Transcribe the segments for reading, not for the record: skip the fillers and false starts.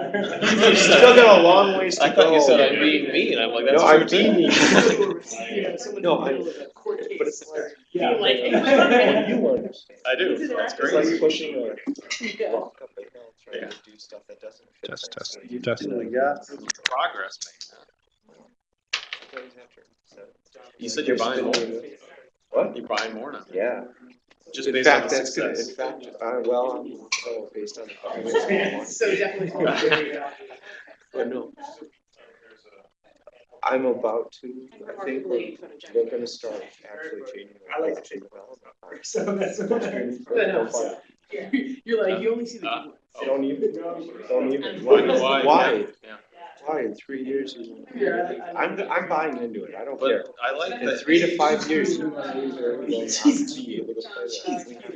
You still got a long ways to go. I thought you said I'm being mean. I'm like, that's no, true I'm too. being mean. No, but it's like, when you learn, I do. That's it's great. like pushing a rock up a hill, trying to do stuff that doesn't fit. Test, test, You test. really got Progress, man. You said you're you're buying more. What? You're buying more now. Yeah. Just In based on fact, the that's gonna. success. In fact, well, based on the progress. So definitely. But no, I'm about to. I think we're going to start actually changing our development. So that's you're like, you only see the good ones. Don't even. Why? Yeah. Why in 3 years? I'm buying into it. I don't care. But I like In that. 3 to 5 years, you will not be able to play that. We have to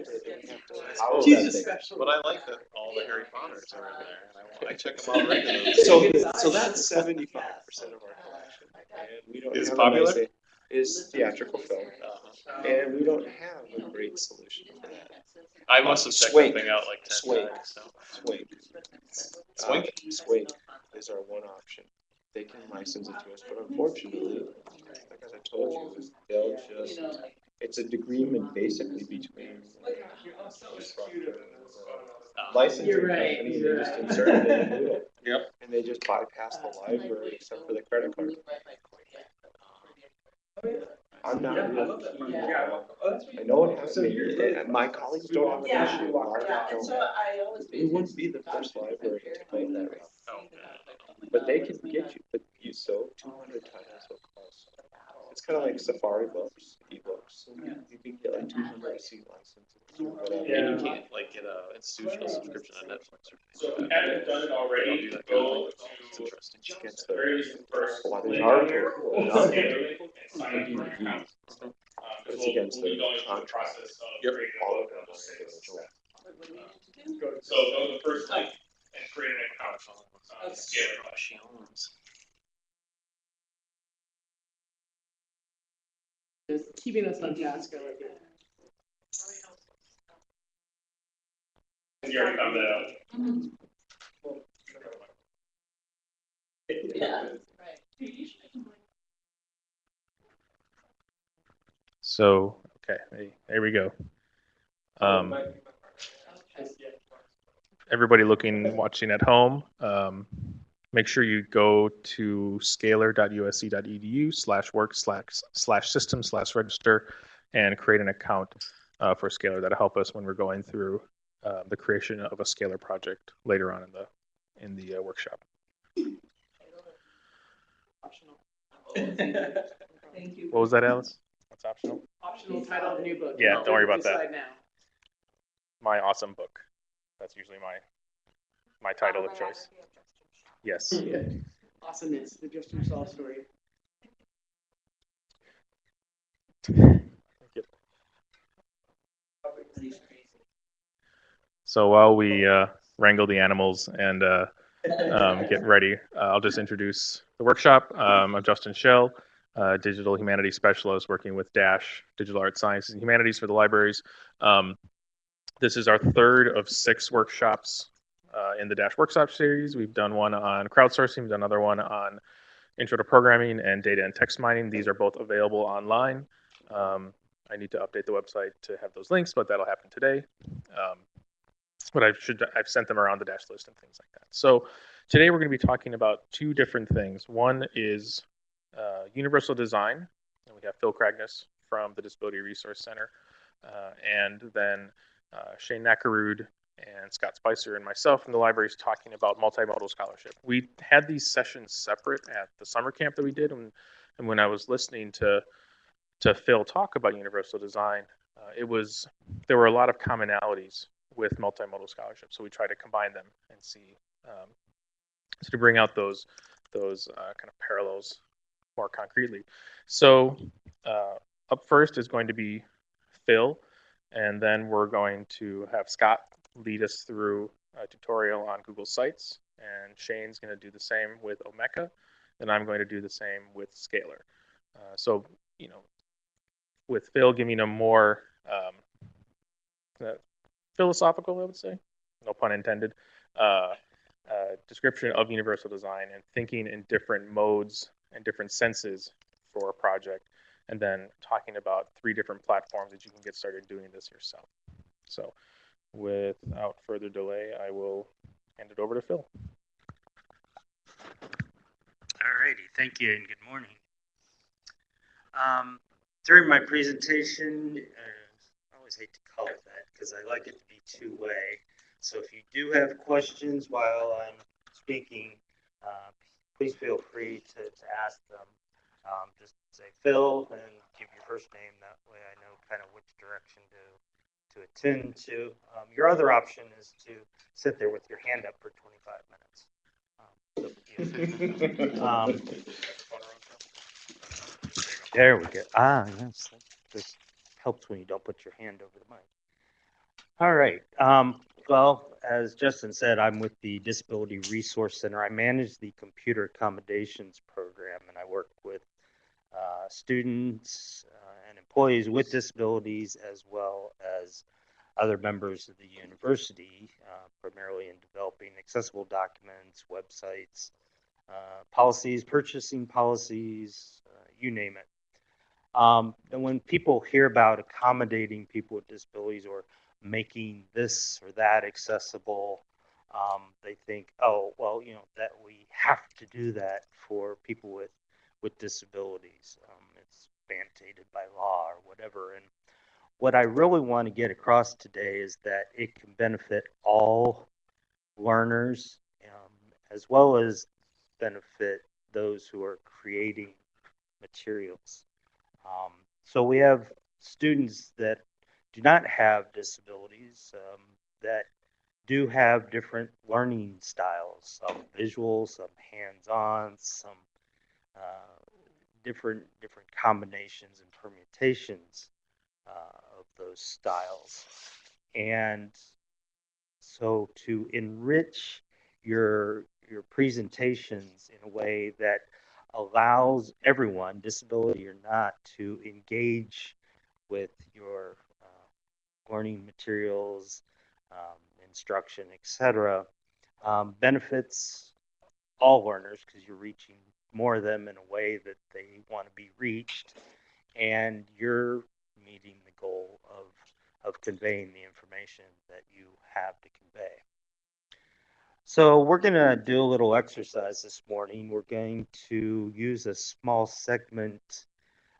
follow that thing. But I like that all the Harry Potters are in there, and I check them out regularly. So that's 75% of our collection, and we don't Is have popular? a nice, is theatrical film, and we don't have a great solution for that. I must have checked Swink. that thing out like 10 Swink. times. So. Swink. Swink? Swink is our one option. They can license it to us, but unfortunately, like as I told you, they'll just, it's an agreement basically between licensing company, they just insert it in the middle. Yep. And they just bypass the library except for the credit card. I'm not real keen. I know it has to be, my colleagues don't have an issue. A lot of them don't. We wouldn't be the first library to go that route. But they can get you, but you so 200 titles will cost. It's kind of like Safari books, ebooks. You can get like 200 seat licenses or whatever. And you can't like get a institutional subscription on Netflix or So anything. if you haven't done it already, go It's to interesting. Just against various the, first. well, there's articles. Sign up for an account. But it's against We'll the be going through the contract. process of Yep. creating All a of them logo. are individual. So go to the first link and create an account. Scale it up. Just keeping us on task. I like it. You already found that out. Yeah. So, okay, there we go. Everybody watching at home, make sure you go to scalar.usc.edu/work/system/register and create an account for Scalar. That'll help us when we're going through the creation of a Scalar project later on in the workshop. Optional. Thank you. What was that, Alice? What's optional? Optional title of the new book. Yeah, don't worry about that. Decide now. My awesome book. That's usually my title of choice. Yes. Yeah. Awesomeness, the Just Yourself story. So while we wrangle the animals and get ready, I'll just introduce the workshop. I'm Justin Schell, digital humanities specialist working with DASH, Digital Arts, Sciences, and Humanities for the libraries. This is our third of 6 workshops in the DASH workshop series. We've done one on crowdsourcing, we've done another one on intro to programming and data and text mining. These are both available online. I need to update the website to have those links, but that'll happen today. But I've sent them around the DASH list and things like that. So today we're going to be talking about 2 different things. One is universal design, and we have Phil Cragness from the Disability Resource Center, and then Shane Nakarud and Scott Spicer and myself from the libraries talking about multimodal scholarship. We had these sessions separate at the summer camp that we did, and when I was listening to Phil talk about universal design, there were a lot of commonalities with multimodal scholarship. So we try to combine them and see so to bring out those kind of parallels more concretely. So up first is going to be Phil, and then we're going to have Scott lead us through a tutorial on Google Sites, and Shane's going to do the same with Omeka, and I'm going to do the same with Scalar. So, with Phil giving a more philosophical, I would say, no pun intended, description of universal design and thinking in different modes and different senses for a project, and then talking about 3 different platforms that you can get started doing this yourself. So without further delay, I will hand it over to Phil. All righty, thank you and good morning. During my presentation, I always hate to call it that because I like it to be two-way. So if you do have questions while I'm speaking, please feel free to ask them. Just say Phil and give your first name. That way I know kind of which direction to attend to. Your other option is to sit there with your hand up for 25 minutes. There we go. Yes. This helps when you don't put your hand over the mic. All right. Well, as Justin said, I'm with the Disability Resource Center. I manage the computer accommodations program, and I work with students and employees with disabilities, as well as other members of the university, primarily in developing accessible documents, websites, policies, purchasing policies, you name it. And when people hear about accommodating people with disabilities or making this or that accessible, they think, oh, well, that we have to do that for people with disabilities. It's mandated by law or whatever. And what I really want to get across today is that it can benefit all learners, as well as benefit those who are creating materials. So we have students that do not have disabilities, that do have different learning styles, some visual, some hands-on, some different combinations and permutations of those styles. And so to enrich your presentations in a way that allows everyone, disability or not, to engage with your learning materials, instruction, etc., benefits all learners because you're reaching more of them in a way that they want to be reached, and you're meeting the goal of conveying the information that you have to convey. So we're going to do a little exercise this morning. We're going to use a small segment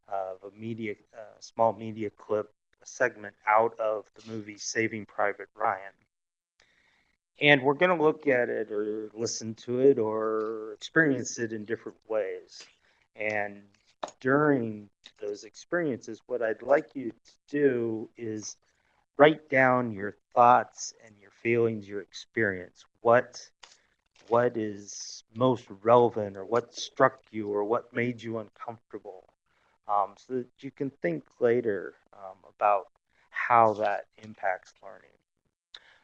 of a small media clip, a segment out of the movie Saving Private Ryan. And we're going to look at it or listen to it or experience it in different ways. And during those experiences, what I'd like you to do is write down your thoughts and your feelings, your experience. What is most relevant, or what struck you, or what made you uncomfortable, so that you can think later about how that impacts learning.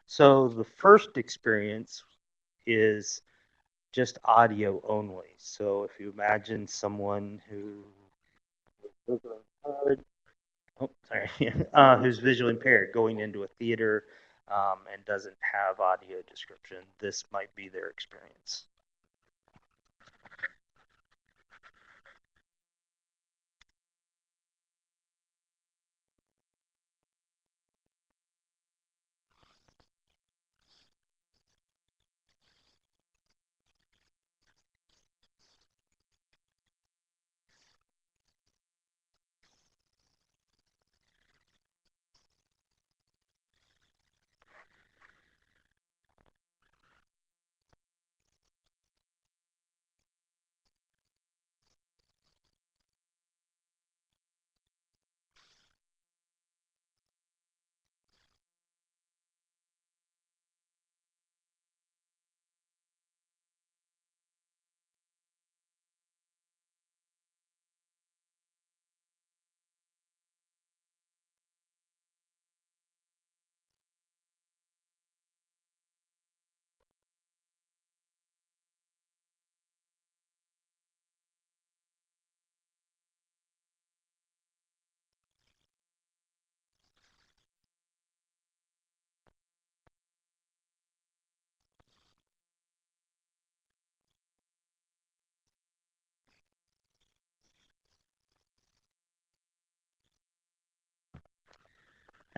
So the first experience is just audio only. So if you imagine someone who's visually impaired going into a theater and doesn't have audio description, this might be their experience.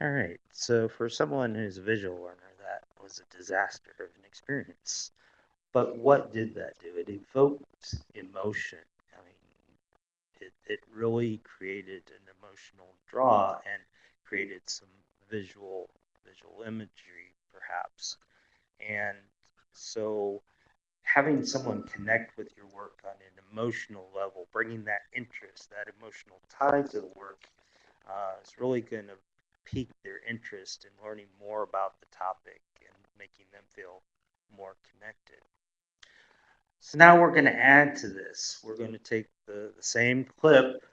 All right, so for someone who's a visual learner, that was a disaster of an experience. But what did that do? It evoked emotion. I mean, it really created an emotional draw and created some visual imagery, perhaps. And so having someone connect with your work on an emotional level, bringing that interest, that emotional tie to the work, is really going to pique their interest in learning more about the topic and making them feel more connected. So now we're going to add to this. We're going to take the same clip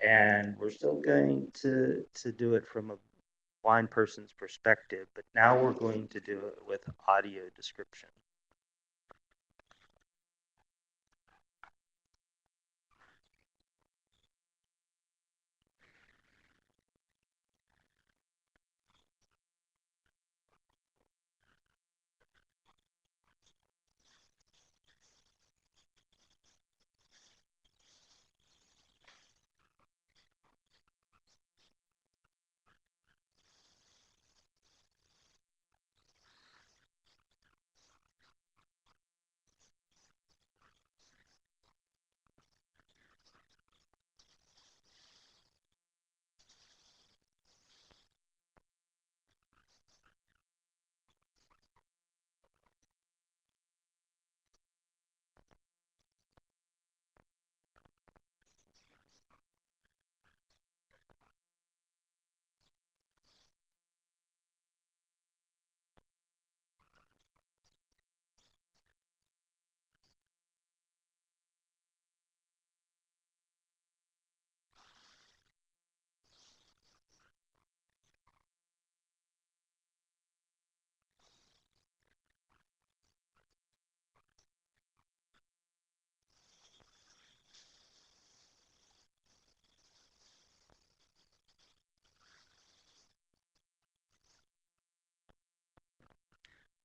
and we're still going to do it from a blind person's perspective, but now we're going to do it with audio description.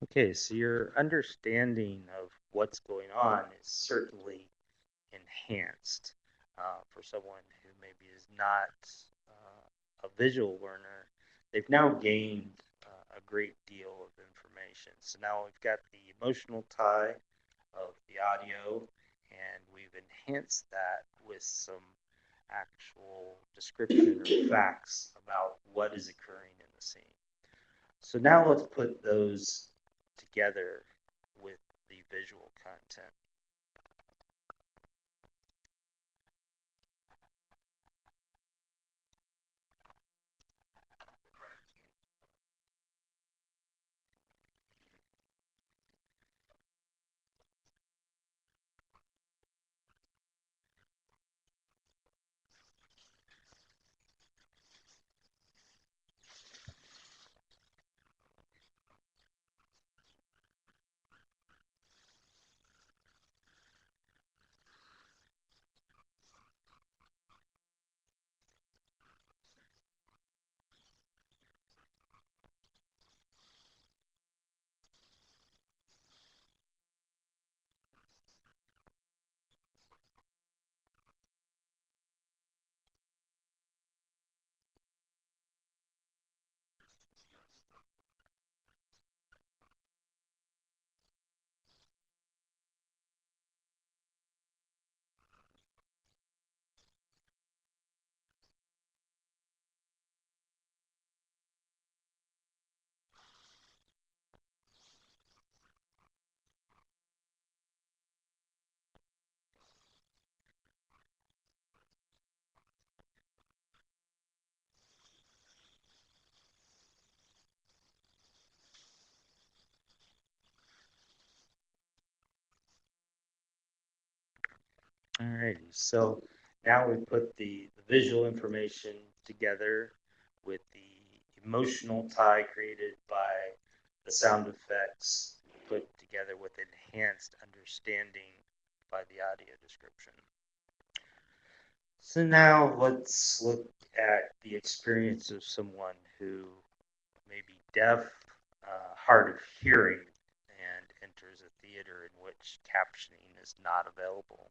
Okay, so your understanding of what's going on is certainly enhanced for someone who maybe is not a visual learner. They've now gained a great deal of information. So now we've got the emotional tie of the audio, and we've enhanced that with some actual description or facts about what is occurring in the scene. So now let's put those together with the visual content. Alrighty, so now we put the visual information together with the emotional tie created by the sound effects put together with enhanced understanding by the audio description. So now let's look at the experience of someone who may be deaf, hard of hearing, and enters a theater in which captioning is not available.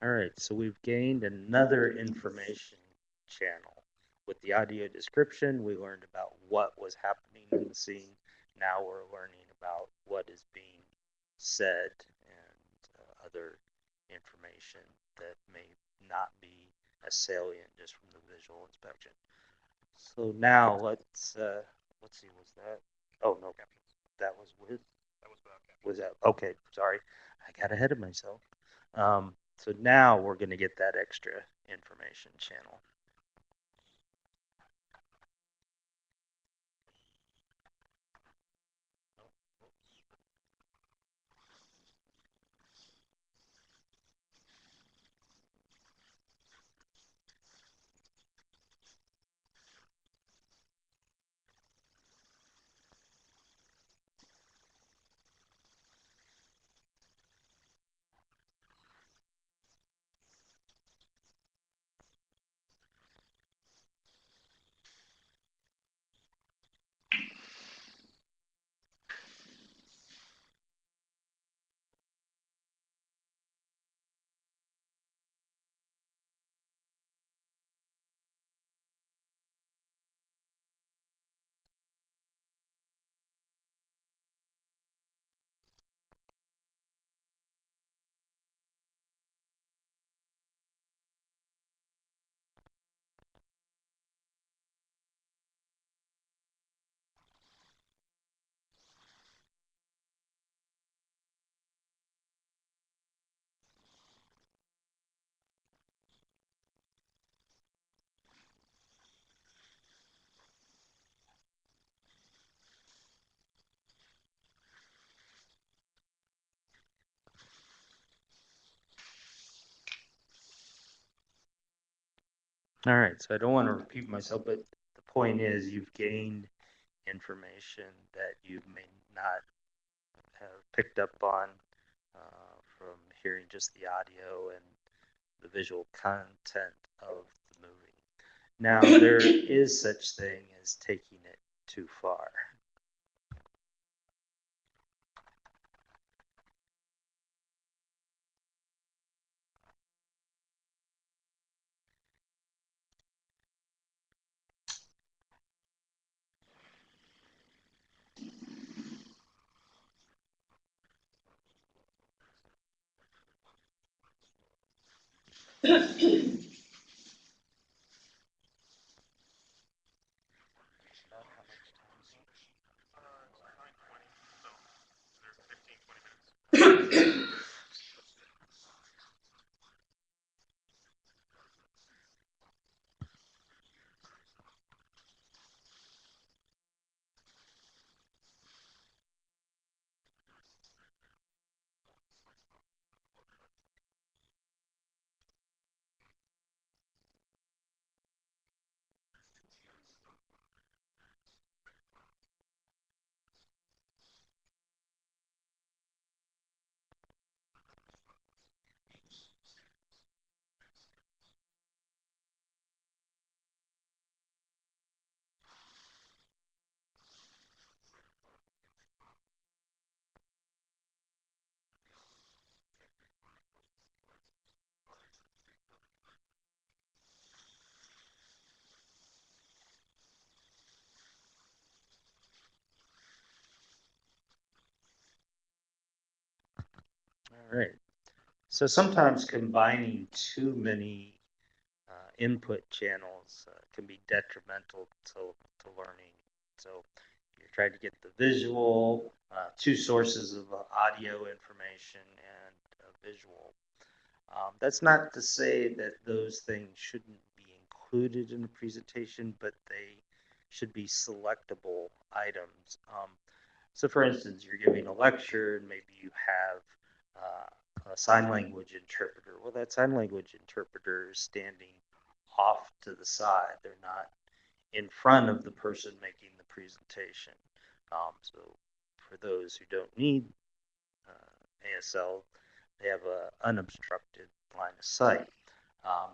All right, so we've gained another information channel. With the audio description, we learned about what was happening in the scene. Now we're learning about what is being said and other information that may not be as salient just from the visual inspection. So now let's see, was that? Oh no, that was with. That was about caption. Was that okay? Sorry, I got ahead of myself. So now we're going to get that extra information channel. All right, so I don't want to repeat myself, but the point is you've gained information that you may not have picked up on from hearing just the audio and the visual content of the movie. Now, there is such thing as taking it too far. It's 9:20, so there's 15, 20 minutes. All right. So sometimes combining too many input channels can be detrimental to learning. So you're trying to get the visual, two sources of audio information and visual. That's not to say that those things shouldn't be included in the presentation, but they should be selectable items. So for instance, you're giving a lecture and maybe you have a sign language interpreter. Well, that sign language interpreter is standing off to the side. They're not in front of the person making the presentation. So for those who don't need ASL, they have an unobstructed line of sight.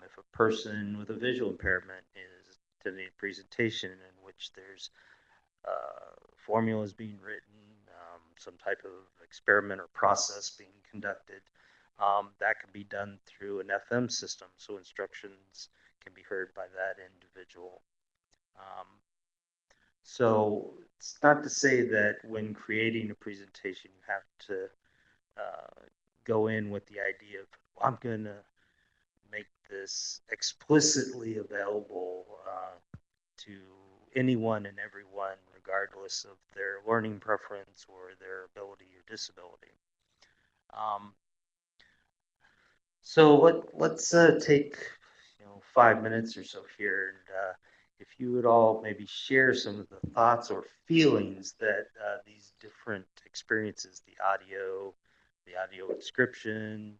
If a person with a visual impairment is attending a presentation in which there's formulas being written, some type of experiment or process being conducted, That can be done through an FM system, so instructions can be heard by that individual. So it's not to say that when creating a presentation, you have to go in with the idea of, well, I'm going to make this explicitly available to anyone and everyone, regardless of their learning preference or their ability or disability. So let's take 5 minutes or so here, and if you would all maybe share some of the thoughts or feelings that these different experiences, the audio description,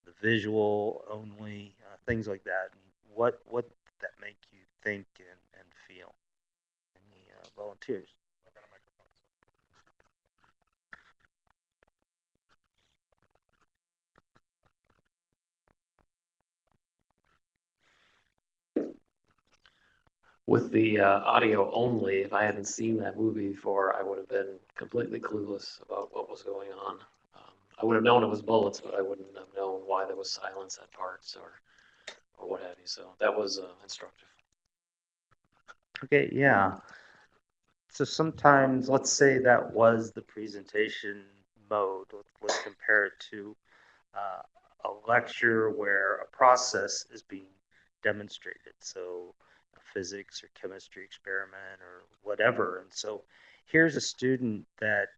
the visual only, things like that, and what that make you think and feel. Any volunteers? With the audio only, if I hadn't seen that movie before, I would have been completely clueless about what was going on. I would have known it was bullets, but I wouldn't have known why there was silence at parts or what have you. So that was instructive. Okay, yeah. So sometimes, let's say that was the presentation mode. Let's compare it to a lecture where a process is being demonstrated. So a physics or chemistry experiment or whatever. And so here's a student that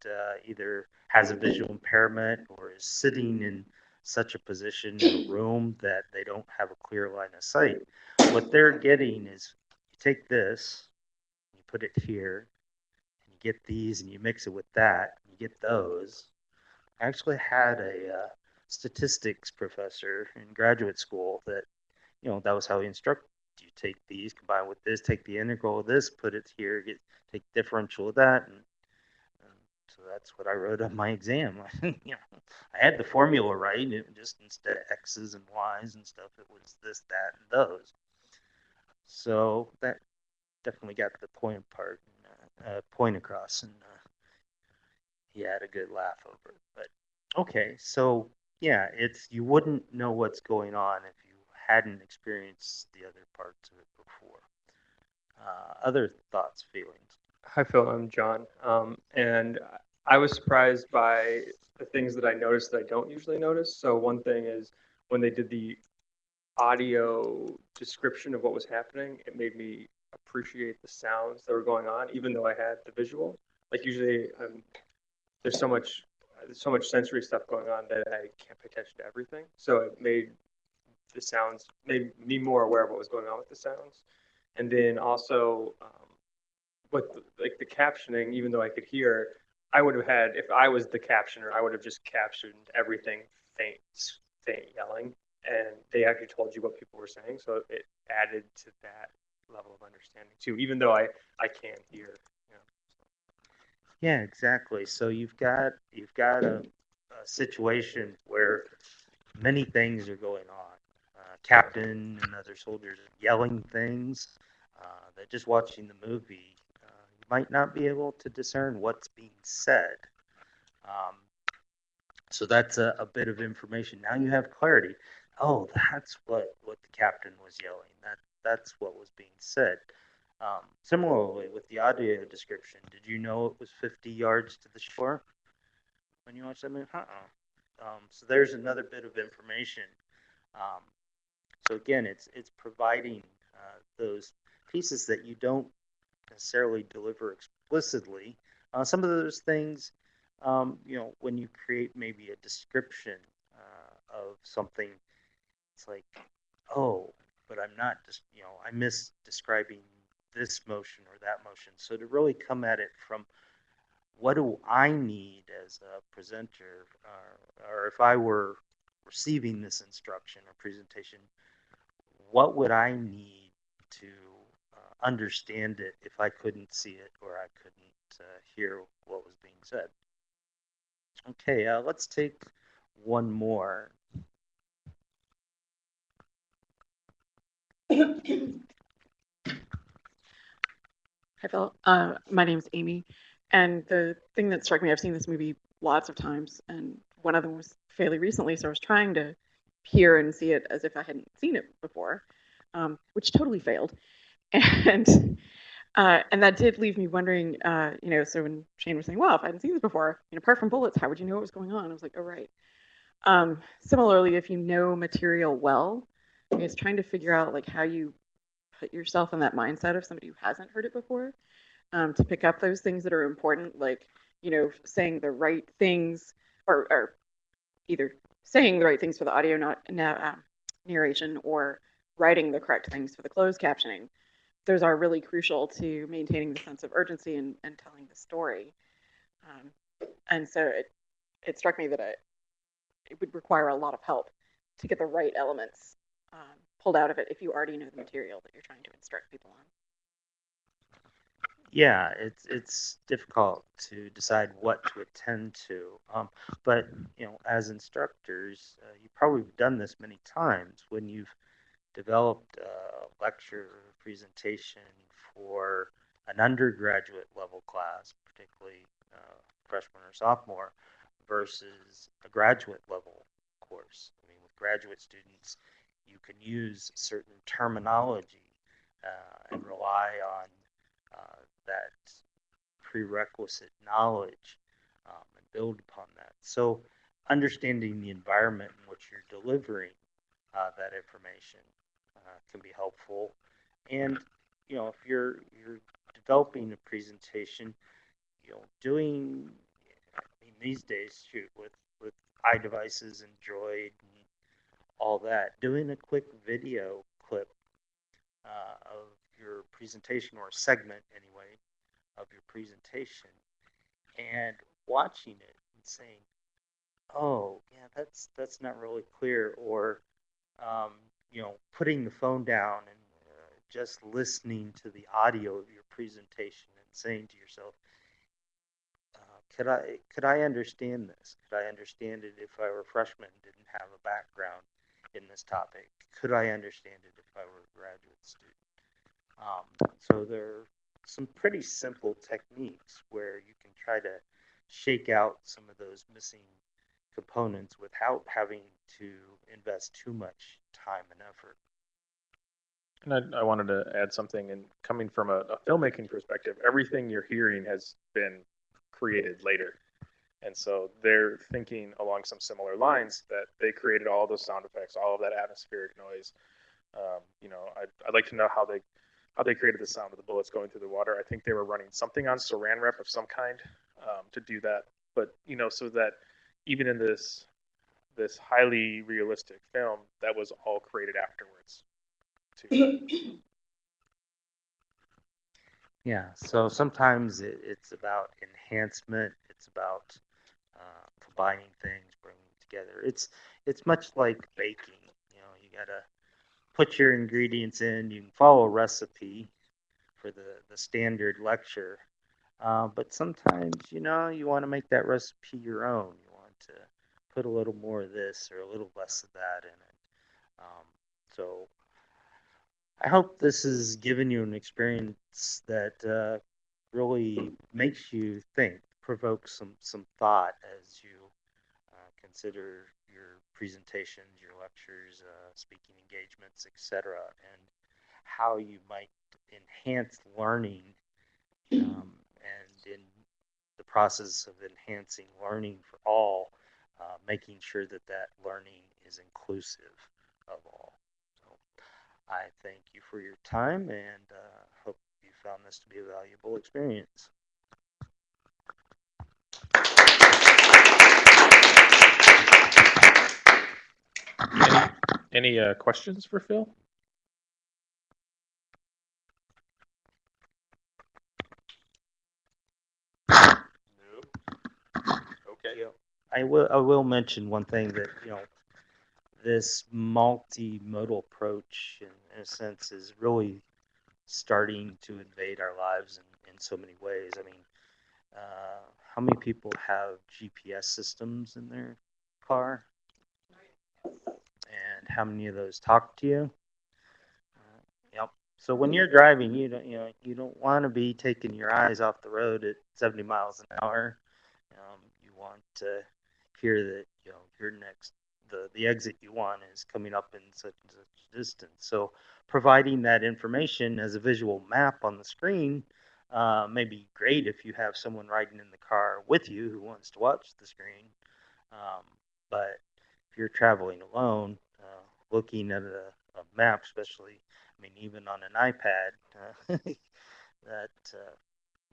either has a visual impairment or is sitting in such a position in a room that they don't have a clear line of sight. What they're getting is, you take this, you put it here, and you get these, and you mix it with that, and you get those. I actually had a statistics professor in graduate school that, that was how he instructed. You take these, combine with this, take the integral of this, put it here, take differential of that, and so that's what I wrote on my exam. I had the formula right. It just, instead of x's and y's and stuff, it was this, that, and those. So that definitely got the point across, and he had a good laugh over it. But okay, so yeah, you wouldn't know what's going on if you hadn't experienced the other parts of it before. Other thoughts, feelings? Hi, Phil. I'm John. And I was surprised by the things that I noticed that I don't usually notice. So one thing is when they did the audio description of what was happening, it made me appreciate the sounds that were going on, even though I had the visual. Like usually, there's so much sensory stuff going on that I can't pay attention to everything. So it made me more aware of what was going on with the sounds. And then also, with like the captioning, even though I could hear, I would have had, if I was the captioner, I would have just captioned everything faint yelling, and they actually told you what people were saying, so it added to that level of understanding too, even though I can't hear. Yeah, exactly. So you've got a situation where many things are going on. Captain and other soldiers yelling things that just watching the movie, you might not be able to discern what's being said. So that's a bit of information. Now you have clarity. Oh, that's what the captain was yelling. That's what was being said. Similarly, with the audio description, did you know it was 50 yards to the shore when you watched that movie? So there's another bit of information. So again, it's providing those pieces that you don't necessarily deliver explicitly. Some of those things, when you create maybe a description of something, it's like, oh, but I'm not just, I miss describing this motion or that motion. So to really come at it from, what do I need as a presenter, or if I were receiving this instruction or presentation, what would I need to understand it if I couldn't see it or I couldn't hear what was being said? Okay, let's take one more. Hi, Phil. My name is Amy. And the thing that struck me, I've seen this movie lots of times. And one of them was fairly recently, so I was trying to hear and see it as if I hadn't seen it before, which totally failed. And and that did leave me wondering, so when Shane was saying, well, if I hadn't seen this before, apart from bullets, how would you know what was going on? I was like, oh, right. Similarly, if you know material well, it's trying to figure out like how you put yourself in that mindset of somebody who hasn't heard it before, to pick up those things that are important, like, saying the right things, or either saying the right things for the audio narration, or writing the correct things for the closed captioning. Those are really crucial to maintaining the sense of urgency and telling the story. And so it struck me that it would require a lot of help to get the right elements pulled out of it if you already know the material that you're trying to instruct people on. Yeah, it's difficult to decide what to attend to. But as instructors, you've probably done this many times when you've developed a lecture presentation for an undergraduate level class, particularly freshman or sophomore, versus a graduate level course. I mean, with graduate students, you can use certain terminology and rely on that prerequisite knowledge and build upon that. So understanding the environment in which you're delivering that information can be helpful. And if you're developing a presentation, doing, I mean, these days, shoot, with iDevices and Droid and all that, doing a quick video clip of your presentation, or a segment anyway of your presentation, and watching it and saying, oh yeah, that's not really clear, or putting the phone down and just listening to the audio of your presentation and saying to yourself, could I understand this? Could I understand it if I were a freshman and didn't have a background in this topic? Could I understand it if I were a graduate student? So there are some pretty simple techniques where you can try to shake out some of those missing components without having to invest too much time and effort. And I wanted to add something, and coming from a filmmaking perspective, everything you're hearing has been created later. And so they're thinking along some similar lines, that they created all those sound effects, all of that atmospheric noise. I'd like to know how they created the sound of the bullets going through the water. I think they were running something on saran wrap of some kind to do that. But, so that even in this highly realistic film, that was all created afterwards. Yeah, so sometimes it's about enhancement. It's about combining things, bringing together. It's much like baking. You gotta put your ingredients in. You can follow a recipe for the standard lecture, but sometimes you want to make that recipe your own. You want to put a little more of this or a little less of that in it. So I hope this has given you an experience that really makes you think, provokes some thought as you consider your presentations, your lectures, speaking engagements, etc., and how you might enhance learning, and in the process of enhancing learning for all, making sure that learning is inclusive of all. I thank you for your time, and hope you found this to be a valuable experience. Any questions for Phil? Okay. I will mention one thing, that this multimodal approach, in a sense, is really starting to invade our lives in so many ways. I mean, how many people have GPS systems in their car? And how many of those talk to you? Yep. So when you're driving, you don't want to be taking your eyes off the road at 70 miles an hour. You want to appear that your next the exit you want is coming up in such and such distance. So providing that information as a visual map on the screen may be great if you have someone riding in the car with you who wants to watch the screen. But if you're traveling alone, looking at a map, especially, I mean, even on an iPad, that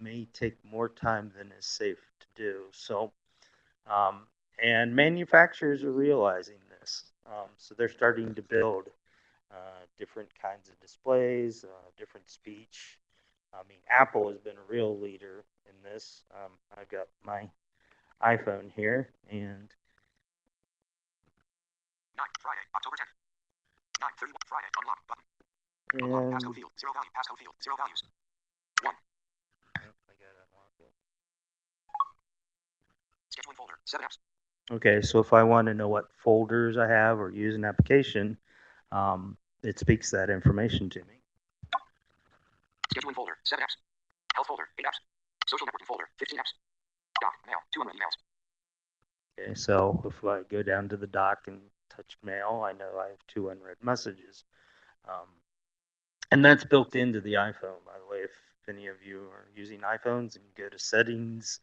may take more time than is safe to do. So, and manufacturers are realizing this. So they're starting to build different kinds of displays, different speech. I mean, Apple has been a real leader in this. I've got my iPhone here, and Friday, October 10th. 9:31 Friday, unlock button. and Passcode field, 0 value, passcode field, 0 values. 1. Scheduling folder, 7 apps. Okay, so if I want to know what folders I have or use an application, it speaks that information to me. Scheduling folder, 7 apps. Health folder, 8 apps. Social networking folder, 15 apps. Doc, mail, 200 emails. Okay, so if I go down to the dock and touch mail, I know I have 2 unread messages. And that's built into the iPhone, by the way. If any of you are using iPhones and you go to settings,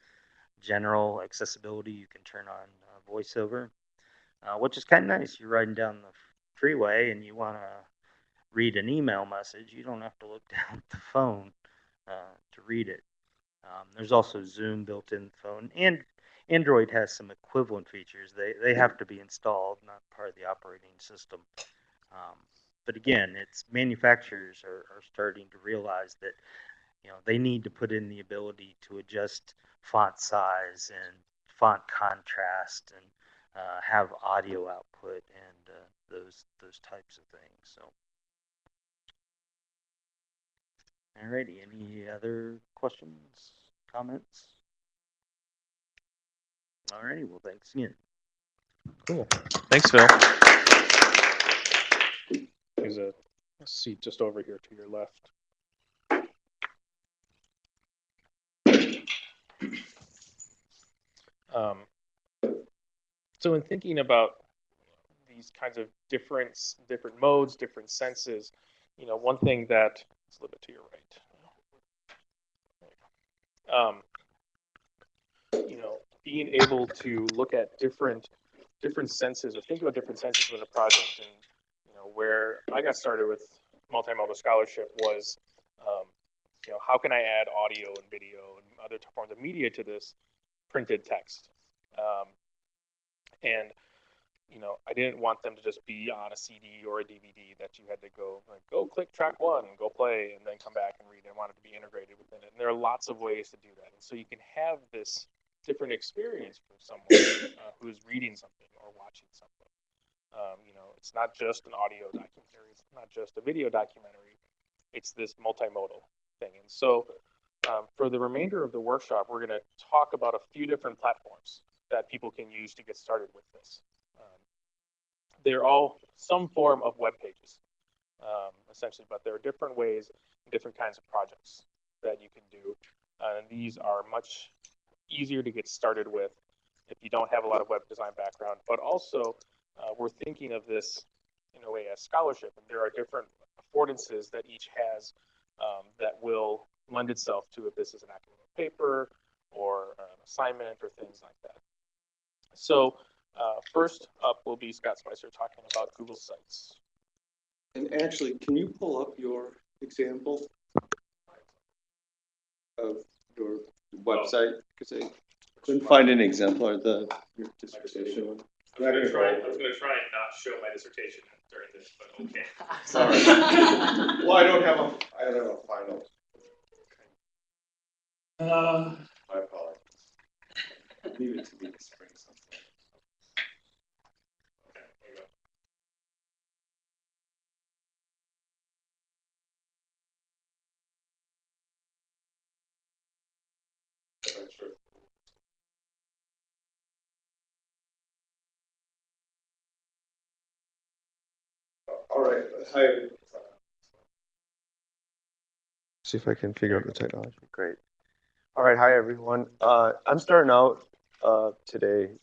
general accessibility, you can turn on voiceover, which is kind of nice. You're riding down the freeway and you want to read an email message. You don't have to look down at the phone to read it. There's also Zoom built in the phone, and Android has some equivalent features. They have to be installed, not part of the operating system. But again, it's manufacturers are starting to realize that they need to put in the ability to adjust font size and font contrast and have audio output and those types of things. So, alrighty, any other questions, comments? Alrighty, well, thanks again. Cool. Thanks, Phil. There's a seat just over here to your left. So in thinking about these kinds of different modes, different senses, one thing that, it's a little bit to your right. Being able to look at different senses or think about different senses within a project, and where I got started with multimodal scholarship was, how can I add audio and video and other forms of media to this printed text? And I didn't want them to just be on a CD or a DVD that you had to go click track 1 and go play and then come back and read. I wanted to be integrated within it. And there are lots of ways to do that. And so you can have this different experience for someone who's reading something or watching something. It's not just an audio documentary. It's not just a video documentary. It's this multimodal thing. And so for the remainder of the workshop, we're going to talk about a few different platforms that people can use to get started with this. They're all some form of web pages, essentially, but there are different ways, different kinds of projects that you can do. And these are much easier to get started with if you don't have a lot of web design background, but also we're thinking of this in a way as scholarship, and there are different affordances that each has that will lend itself to if this is an academic paper or an assignment or things like that. So first up will be Scott Spicer talking about Google Sites. And actually, can you pull up your example of your website? Because I couldn't find an exemplar of your dissertation one. I was going to try and not show my dissertation during this, but okay. Sorry. Well, I don't have a final. My apologies. Leave it to me to spring something. Okay, there you go. Sure. All right. Hi. See if I can figure out the technology. Great. All right. Hi, everyone. I'm starting out today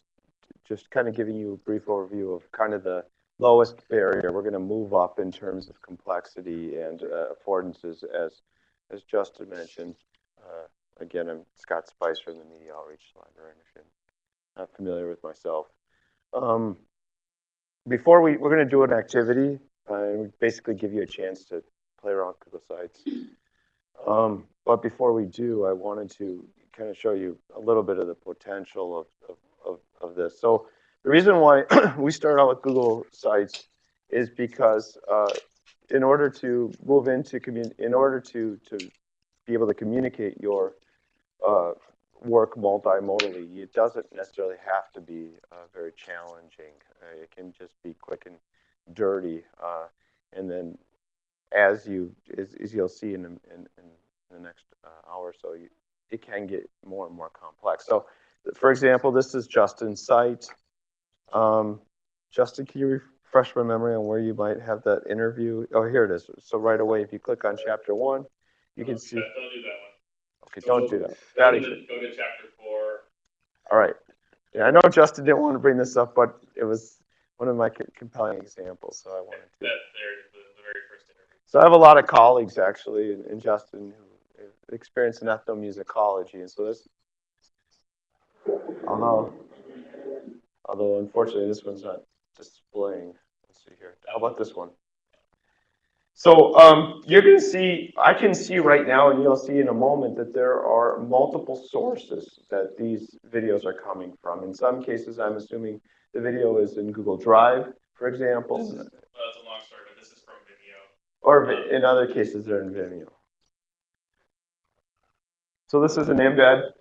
just kind of giving you a brief overview of kind of the lowest barrier. We're going to move up in terms of complexity and affordances, as Justin mentioned. Again, I'm Scott Spicer in the Media Outreach Librarian, if you're not familiar with myself. Before we're going to do an activity, and we basically give you a chance to play around with Google Sites. But before we do, I wanted to kind of show you a little bit of the potential of this. So the reason why we start out with Google Sites is because in order to move into in order to be able to communicate your work multimodally, it doesn't necessarily have to be very challenging. It can just be quick and dirty, and then as you'll see in the next hour or so, it can get more and more complex. So, for example, this is Justin's site. Justin, can you refresh my memory on where you might have that interview? Oh, here it is. So right away, if you click on chapter 1, you can see. Don't do that one. Okay, don't do that. Go to chapter 4. All right. Yeah, I know Justin didn't want to bring this up, but it was one of my compelling examples, so I wanted to. There it is, the very first interview. So I have a lot of colleagues, actually, in Justin who experience in ethnomusicology, and so this, although unfortunately this one's not displaying. Let's see here. How about this one? So you're going to see, I can see right now, and you'll see in a moment, that there are multiple sources that these videos are coming from. In some cases, I'm assuming the video is in Google Drive, for example. That's a long story, but this is from Vimeo. Or in other cases, they're in Vimeo. So this is an embed.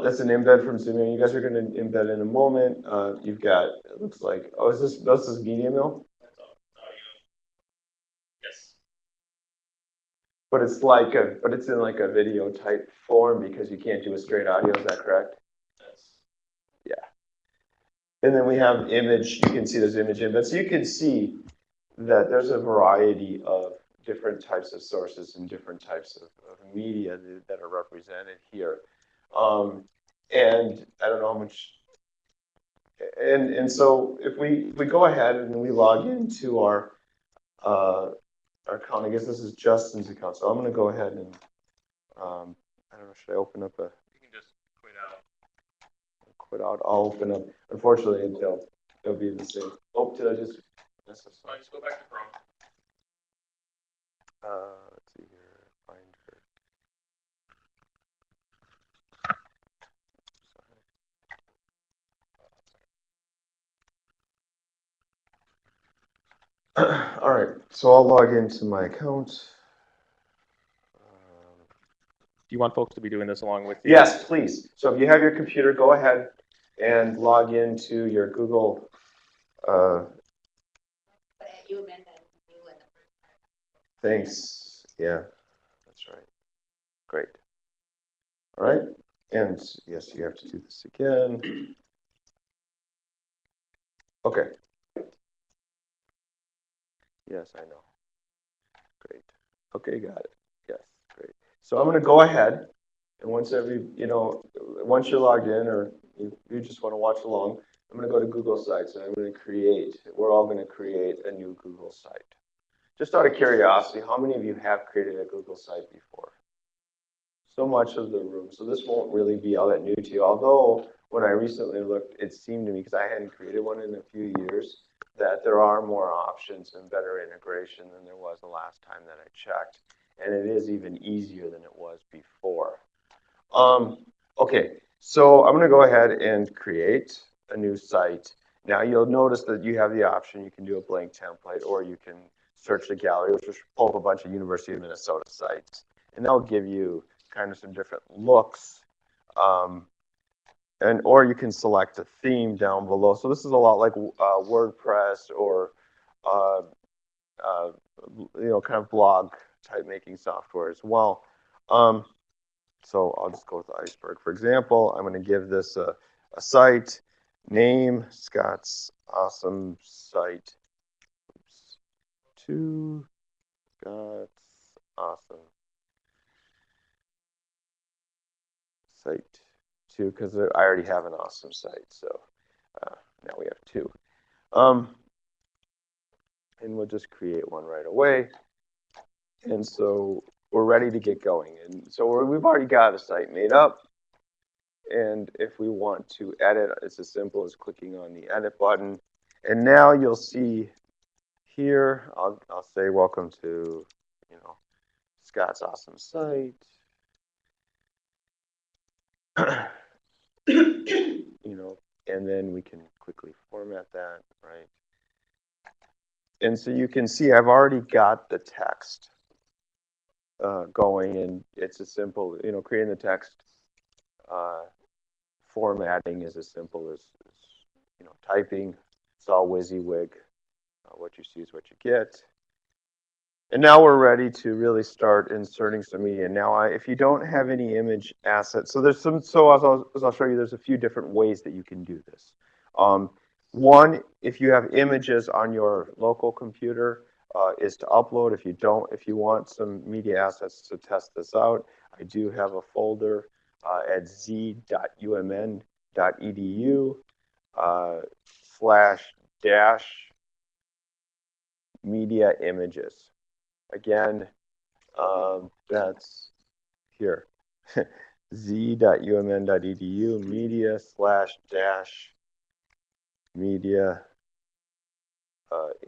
That's an embed from Vimeo. You guys are going to embed in a moment. You've got, it looks like, oh, this is Media Mill? That's all. Yes. But it's in like a video type form because you can't do a straight audio, is that correct? Yeah. And then we have image, you can see there's image embed. So you can see that there's a variety of different types of sources and different types of media that are represented here. And I don't know how much, and so if we go ahead and we log into our account, I guess this is Justin's account, so I'm going to go ahead and, I don't know, should I open up a? You can just quit out. Quit out, I'll open up. Unfortunately, they'll be the same. Oh, did I just? Just go back to Chrome. Let's see here, find her. All right, so I'll log into my account. Do you want folks to be doing this along with you? Yes, please. So if you have your computer, go ahead and log into your Google. Thanks. Yeah, that's right. Great. All right, and yes, you have to do this again. Okay. Yes, I know. Great. Okay, got it. Yes, great. So I'm going to go ahead, and once you're logged in, or you just want to watch along, I'm going to go to Google Sites, and we're all going to create a new Google site. Just out of curiosity, how many of you have created a Google site before? So much of the room. So this won't really be all that new to you, although when I recently looked, it seemed to me, because I hadn't created one in a few years, that there are more options and better integration than there was the last time that I checked. And it is even easier than it was before. Okay, so I'm going to go ahead and create a new site. Now you'll notice that you have the option, you can do a blank template, or you can search the gallery, which will pull up a bunch of University of Minnesota sites. And that'll give you kind of some different looks. Or you can select a theme down below. So this is a lot like WordPress or kind of blog type making software as well. So I'll just go with Iceberg. For example, I'm going to give this a site name, Scott's awesome site. Oops. To Scott's awesome site 2, because I already have an awesome site, so now we have 2. And we'll just create one right away. And so we're ready to get going. And so we've already got a site made up. And if we want to edit, it's as simple as clicking on the edit button. And now you'll see here, I'll say welcome to, Scott's awesome site. And then we can quickly format that, right? And so you can see I've already got the text going, and it's as simple, creating the text. Formatting is as simple as typing. It's all WYSIWYG. What you see is what you get. And now we're ready to really start inserting some media. Now, if you don't have any image assets, so there's some. So as I'll show you, there's a few different ways that you can do this. One, if you have images on your local computer, is to upload. If you want some media assets to test this out, I do have a folder at z.umn.edu / media images. Again, that's here, z.umn.edu media / media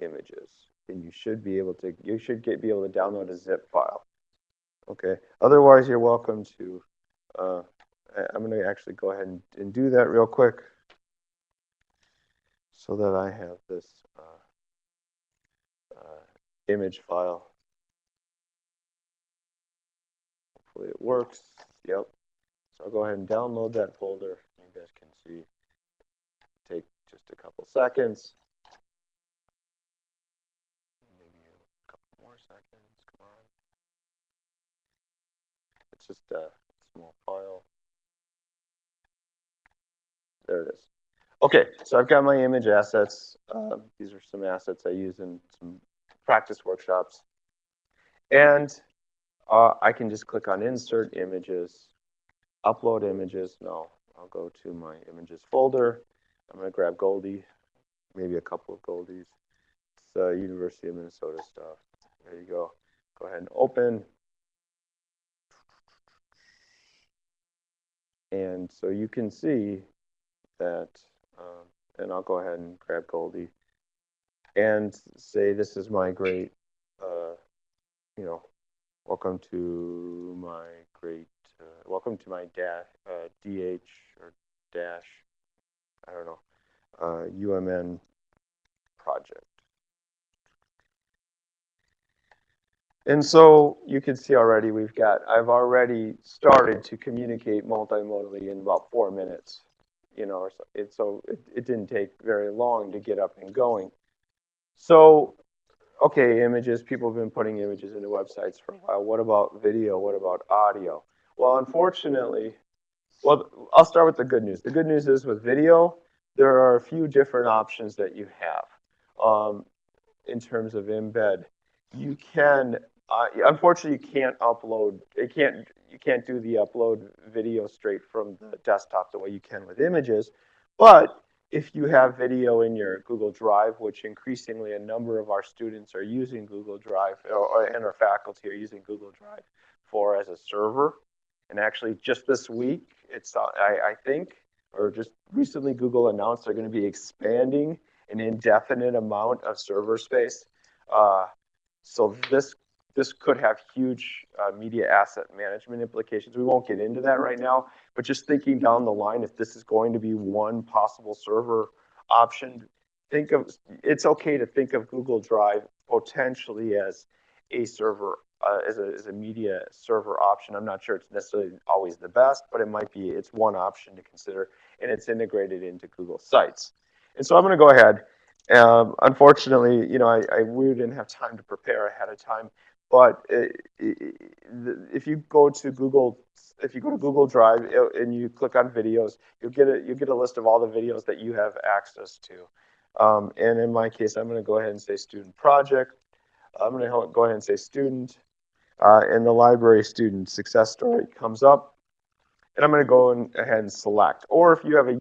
images. And you should be able to download a zip file. Okay. Otherwise, you're welcome to. I'm going to actually go ahead and do that real quick, so that I have this image file. Hopefully it works. Yep. So I'll go ahead and download that folder. You guys can see. Take just a couple seconds. Maybe a couple more seconds. Come on. It's just a small file. There it is. Okay, so I've got my image assets. These are some assets I use in some practice workshops. And I can just click on Insert Images, Upload Images. No, I'll go to my Images folder. I'm going to grab Goldie, maybe a couple of Goldies. It's University of Minnesota stuff. There you go. Go ahead and open. And so you can see that, and I'll go ahead and grab Goldie and say, this is my great, welcome to my DH or dash, I don't know, UMN project. And so you can see already I've already started to communicate multimodally in about 4 minutes. So it didn't take very long to get up and going. So, okay, images, people have been putting images into websites for a while. What about video? What about audio? Well, unfortunately, I'll start with the good news. The good news is with video, there are a few different options that you have in terms of embed. You can, unfortunately, you can't upload. You can't do the upload video straight from the desktop the way you can with images. But if you have video in your Google Drive, which increasingly a number of our students are using Google Drive, and our faculty are using Google Drive as a server. And actually, just this week, I think, or just recently, Google announced they're going to be expanding an indefinite amount of server space. So this could have huge media asset management implications. We won't get into that right now, but just thinking down the line, if this is going to be one possible server option, it's okay to think of Google Drive potentially as a server, as a media server option. I'm not sure it's necessarily always the best, but it's one option to consider, and it's integrated into Google Sites. And so I'm going to go ahead. Unfortunately, we didn't have time to prepare ahead of time. But if you go to Google Drive and you click on videos, you'll get a list of all the videos that you have access to. And in my case, I'm going to go ahead and say student project. I'm going to go ahead and say student, and the library student success story comes up. And I'm going to go ahead and select. Or if you have a,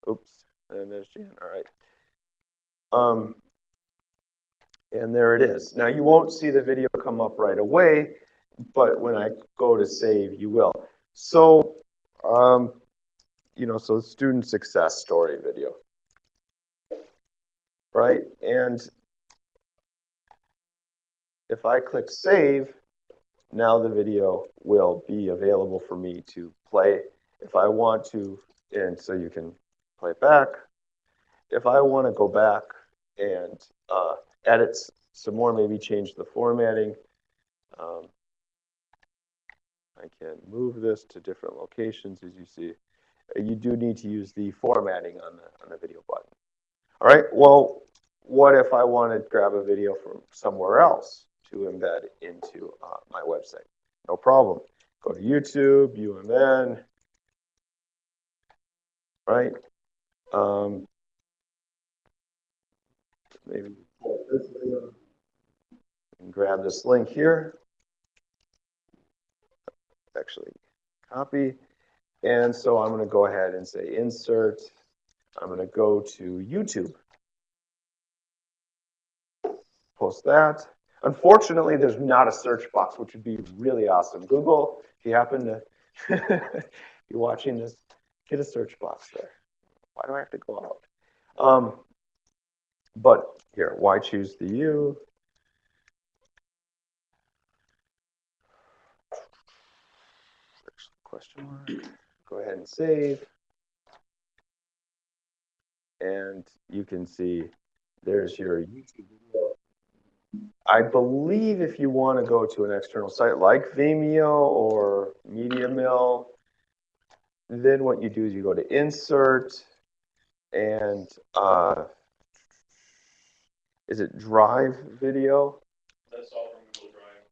oops, and there's Jan, all right. And there it is. Now you won't see the video come up right away, but when I go to save, you will. So, you know, so student success story video, right? And if I click save, now the video will be available for me to play if I want to, and so you can play it back. If I want to go back and edit some more, maybe change the formatting, I can move this to different locations, as you see. You do need to use the formatting on the video button. All right, well, what if I want to grab a video from somewhere else to embed into my website? No problem. Go to YouTube, UMN, right? Maybe pull this video and grab this link here. Actually, copy. And so I'm going to go ahead and say insert. I'm going to go to YouTube. Post that. Unfortunately, there's not a search box, which would be really awesome. Google, if you happen to be watching this, get a search box there. Why do I have to go out? But here, why choose the U? Question mark. Go ahead and save. And you can see there's your YouTube video. I believe if you want to go to an external site like Vimeo or MediaMill, then what you do is you go to insert and is it Drive video? That's all from Google Drive.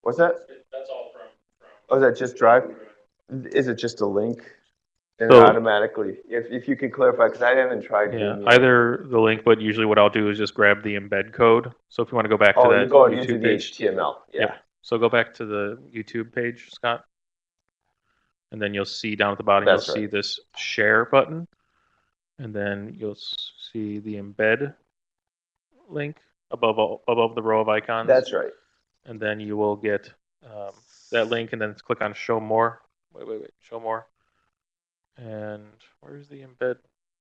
What's that? That's all from. Oh, is that just Drive? Is it just a link? And So, automatically, if you can clarify, because I haven't tried. yeah, Vimeo. either the link, but usually what I'll do is just grab the embed code. So if you want to go back to Oh, that you go into YouTube the page. HTML. Yeah. Yep. So go back to the YouTube page, Scott. And then you'll see down at the bottom, That's you'll see right. this share button. And then you'll see the embed link above the row of icons. That's right. And then you will get that link, and then click on show more. Wait, show more. And where's the embed?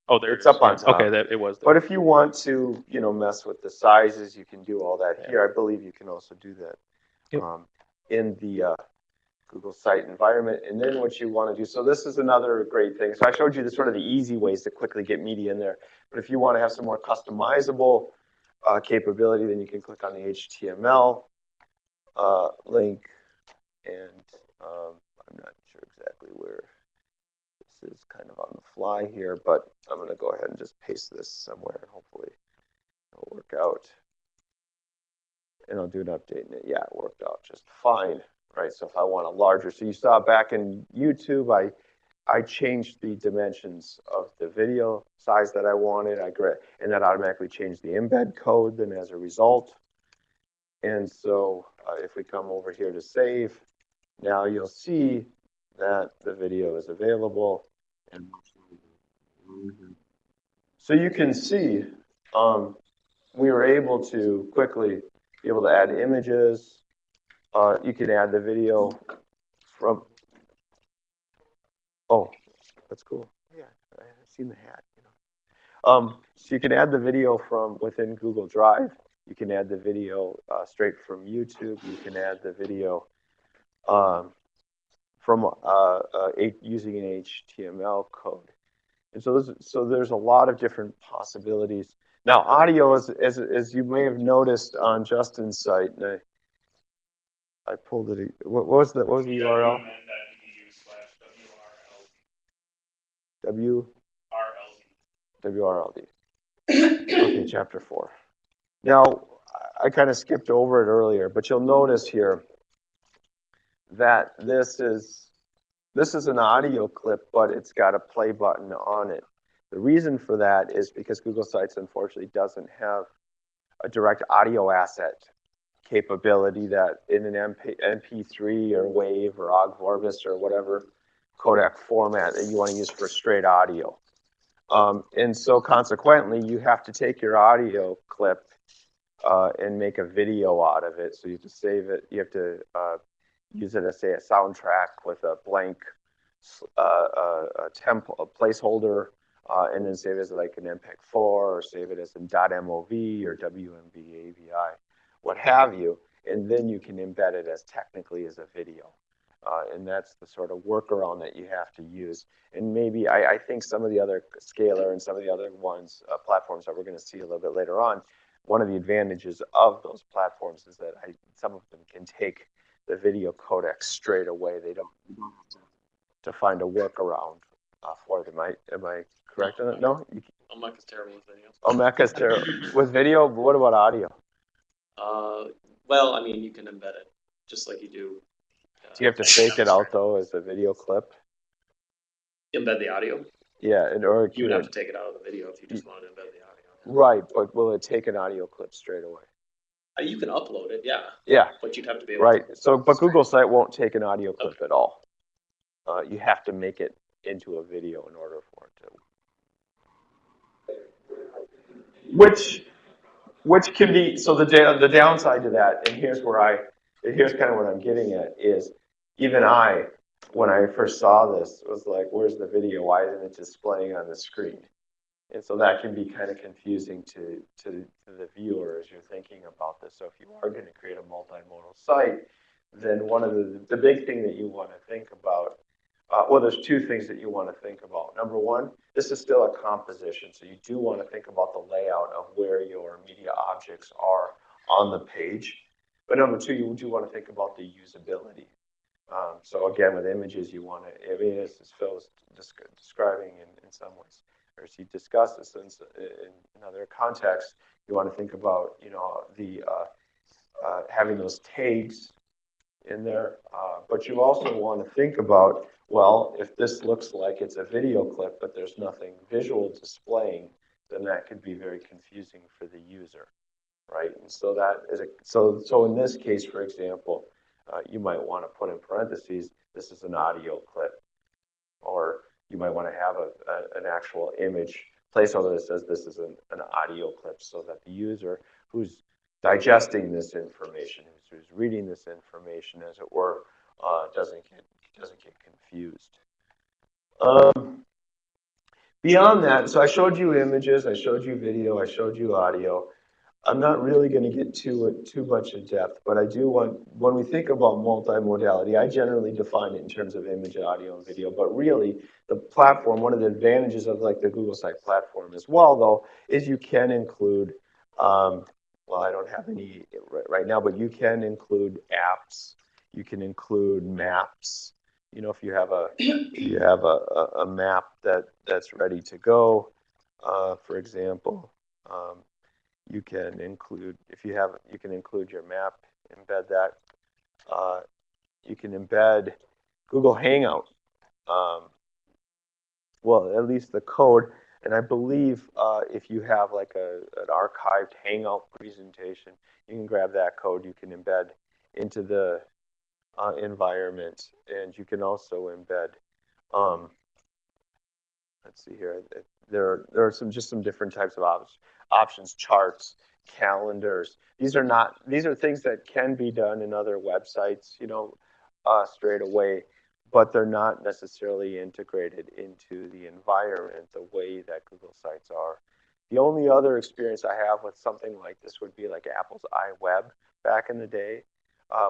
Oh, there It's it is. up on top. Okay, that it was there. But if you want to, you know, mess with the sizes, you can do all that here. I believe you can also do that in the Google site environment. And then what you want to do, so this is another great thing. So I showed you the sort of the easy ways to quickly get media in there. But if you want to have some more customizable capability, then you can click on the HTML link. And I'm not sure exactly where. This is kind of on the fly here, but I'm going to go ahead and just paste this somewhere and hopefully it'll work out. And I'll do an update. And yeah, it worked out just fine, right? So if I want a larger, so you saw back in YouTube, I changed the dimensions of the video size that I wanted. And that automatically changed the embed code then as a result. And so if we come over here to save, now you'll see that the video is available. And so you can see we were able to quickly be able to add images. You can add the video from, oh, that's cool. Yeah, I've seen the hat. You know. So you can add the video from within Google Drive. You can add the video straight from YouTube. You can add the video from using an HTML code. And so there's a lot of different possibilities. Now, audio, as you may have noticed on Justin's site, and I pulled it. What was the URL? WRLD. Okay, chapter 4. Now, I kind of skipped over it earlier, but you'll notice here that this is an audio clip, but it's got a play button on it. The reason for that is because Google Sites unfortunately doesn't have a direct audio asset capability that in an MP3 or WAV or OGG Vorbis or whatever codec format that you want to use for straight audio. And so consequently, you have to take your audio clip and make a video out of it. So you have to save it. You have to use it as, say, a soundtrack with a blank a placeholder, and then save it as like an MPEG-4 or save it as a .mov or WMV AVI, what have you. And then you can embed it as technically as a video. And that's the sort of workaround that you have to use. And maybe I think some of the other Scalar and some of the other ones, platforms that we're going to see a little bit later on, one of the advantages of those platforms is that some of them can take the video codec straight away. They don't have to find a workaround for them. Am I correct on that? No? Omeka's terrible with video. Omeka's terrible. With video, but what about audio? Well, I mean, you can embed it just like you do. Do you have to fake it out, though, as a video clip? Embed the audio? Yeah, or you would have to take it out of the video if you just wanted to embed the audio. Right, but will it take an audio clip straight away? You can upload it, yeah. Yeah. But you'd have to be able right. to. So, but Google site won't take an audio clip at all. You have to make it into a video in order for it to. Which can be, so the downside to that, and here's kind of what I'm getting at, is even when I first saw this, was like, where's the video? Why isn't it displaying on the screen? And so that can be kind of confusing to the viewer as you're thinking about this. So if you are going to create a multimodal site, then one of the big thing that you want to think about, well, there's two things that you want to think about. Number one, this is still a composition, so you do want to think about the layout of where your media objects are on the page. But number two, you do want to think about the usability. So again, with images, you want to, I mean, as Phil was describing in some ways, or as he discussed this in other contexts, you want to think about, the having those tags in there, but you also want to think about, well, if this looks like it's a video clip, but there's nothing visual displaying, then that could be very confusing for the user, right? And so that is so in this case, for example, you might want to put in parentheses, this is an audio clip, or you might want to have an actual image placeholder that says this is an audio clip, so that the user who's digesting this information, who's reading this information, as it were, doesn't get confused. Beyond that, so I showed you images, I showed you video, I showed you audio. I'm not really going to get too much in depth, but I do want, when we think about multimodality, I generally define it in terms of image, audio, and video. But really, the platform, one of the advantages of like the Google Site platform as well, though, is you can include, well, I don't have any right now, but you can include apps. You can include maps. If you have a map that's ready to go, for example. You can include, you can include your map, embed that. You can embed Google Hangout. Well, at least the code. And I believe if you have like an archived Hangout presentation, you can grab that code. You can embed into the environment, and you can also embed. Let's see here. There are some different types of options, charts, calendars. These are things that can be done in other websites, straight away, but they're not necessarily integrated into the environment the way that Google Sites are. The only other experience I have with something like this would be like Apple's iWeb back in the day,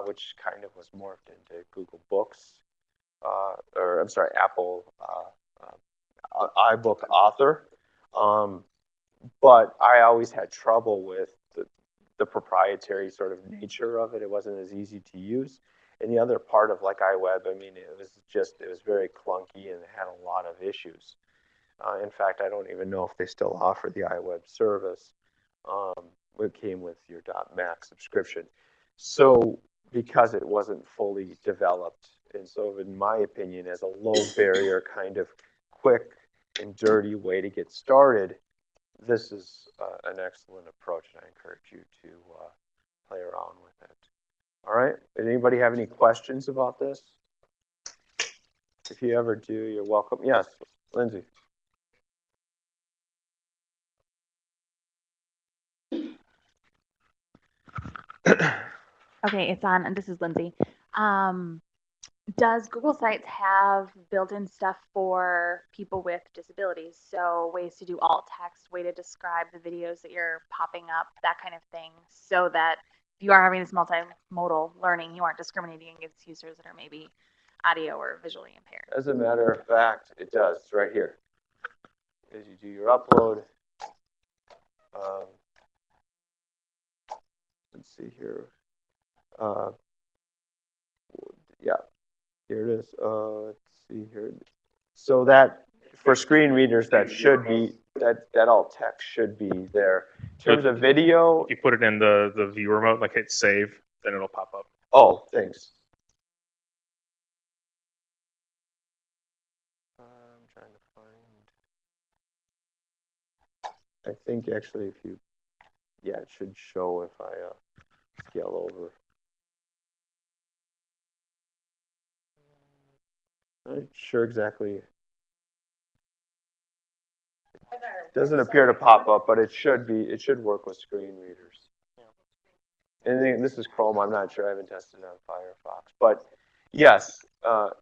which kind of was morphed into Google Books, or I'm sorry, Apple iBook Author. But I always had trouble with the proprietary sort of nature of it. It wasn't as easy to use. And the other part of like iWeb, I mean, it was very clunky and it had a lot of issues. In fact, I don't even know if they still offer the iWeb service. It came with your .Mac subscription. So because it wasn't fully developed, and so in my opinion, as a low barrier kind of quick and dirty way to get started, this is an excellent approach, and I encourage you to play around with it. All right. Did anybody have any questions about this? If you ever do, you're welcome. Yes, Lindsay. Okay, it's on, and this is Lindsay. Does Google Sites have built-in stuff for people with disabilities? So ways to do alt text, way to describe the videos that you're popping up, that kind of thing, so that if you are having this multimodal learning, you aren't discriminating against users that are maybe audio or visually impaired. As a matter of fact, it does. It's right here. As you do your upload, let's see here. Yeah, here it is. Let's see here. So that for screen readers, that should be that alt text should be there. In terms of video, If you put it in the viewer mode, like hit save, then it'll pop up. oh, thanks. I'm trying to find. I think actually, if you, yeah, it should show if I scale over. I'm not sure exactly. Doesn't appear to pop up, but it should be. It should work with screen readers. And this is Chrome. I'm not sure. I haven't tested on Firefox, but yes.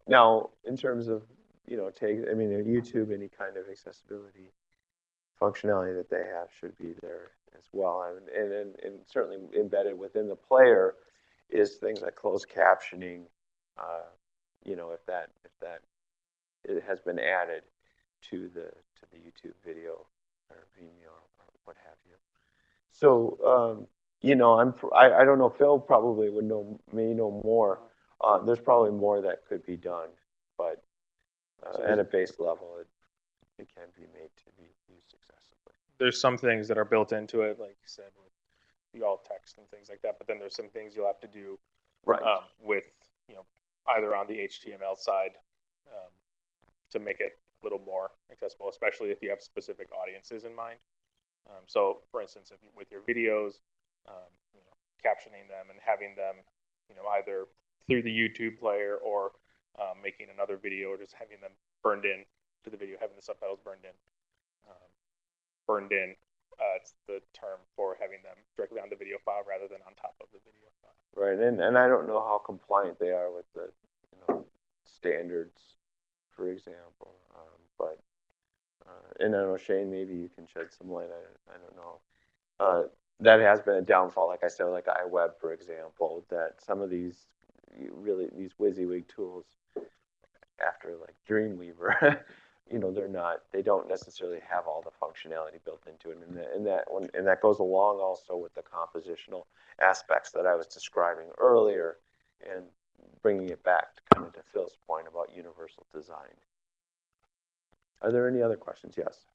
Now, in terms of I mean, YouTube, any kind of accessibility functionality that they have should be there as well, and certainly embedded within the player is things like closed captioning. If that it has been added to the YouTube video or Vimeo or what have you. So I don't know. Phil probably may know more. There's probably more that could be done, but at a base level, it can be made to be used accessibly. There's some things that are built into it, like you said, with the alt text and things like that. But then there's some things you'll have to do with either on the HTML side to make it a little more accessible, especially if you have specific audiences in mind. So, for instance, with your videos, captioning them and having them, either through the YouTube player or making another video, or just having them burned in to the video, having the subtitles burned in. It's the term for having them directly on the video file rather than on top of the video file. Right, and I don't know how compliant they are with the standards, for example. But and I don't know, Shane, maybe you can shed some light. I don't know. That has been a downfall, like I said, like iWeb, for example, that some of these WYSIWYG tools, after like Dreamweaver, they don't necessarily have all the functionality built into it, and that goes along also with the compositional aspects that I was describing earlier, and bringing it back to Phil's point about universal design. Are there any other questions? Yes.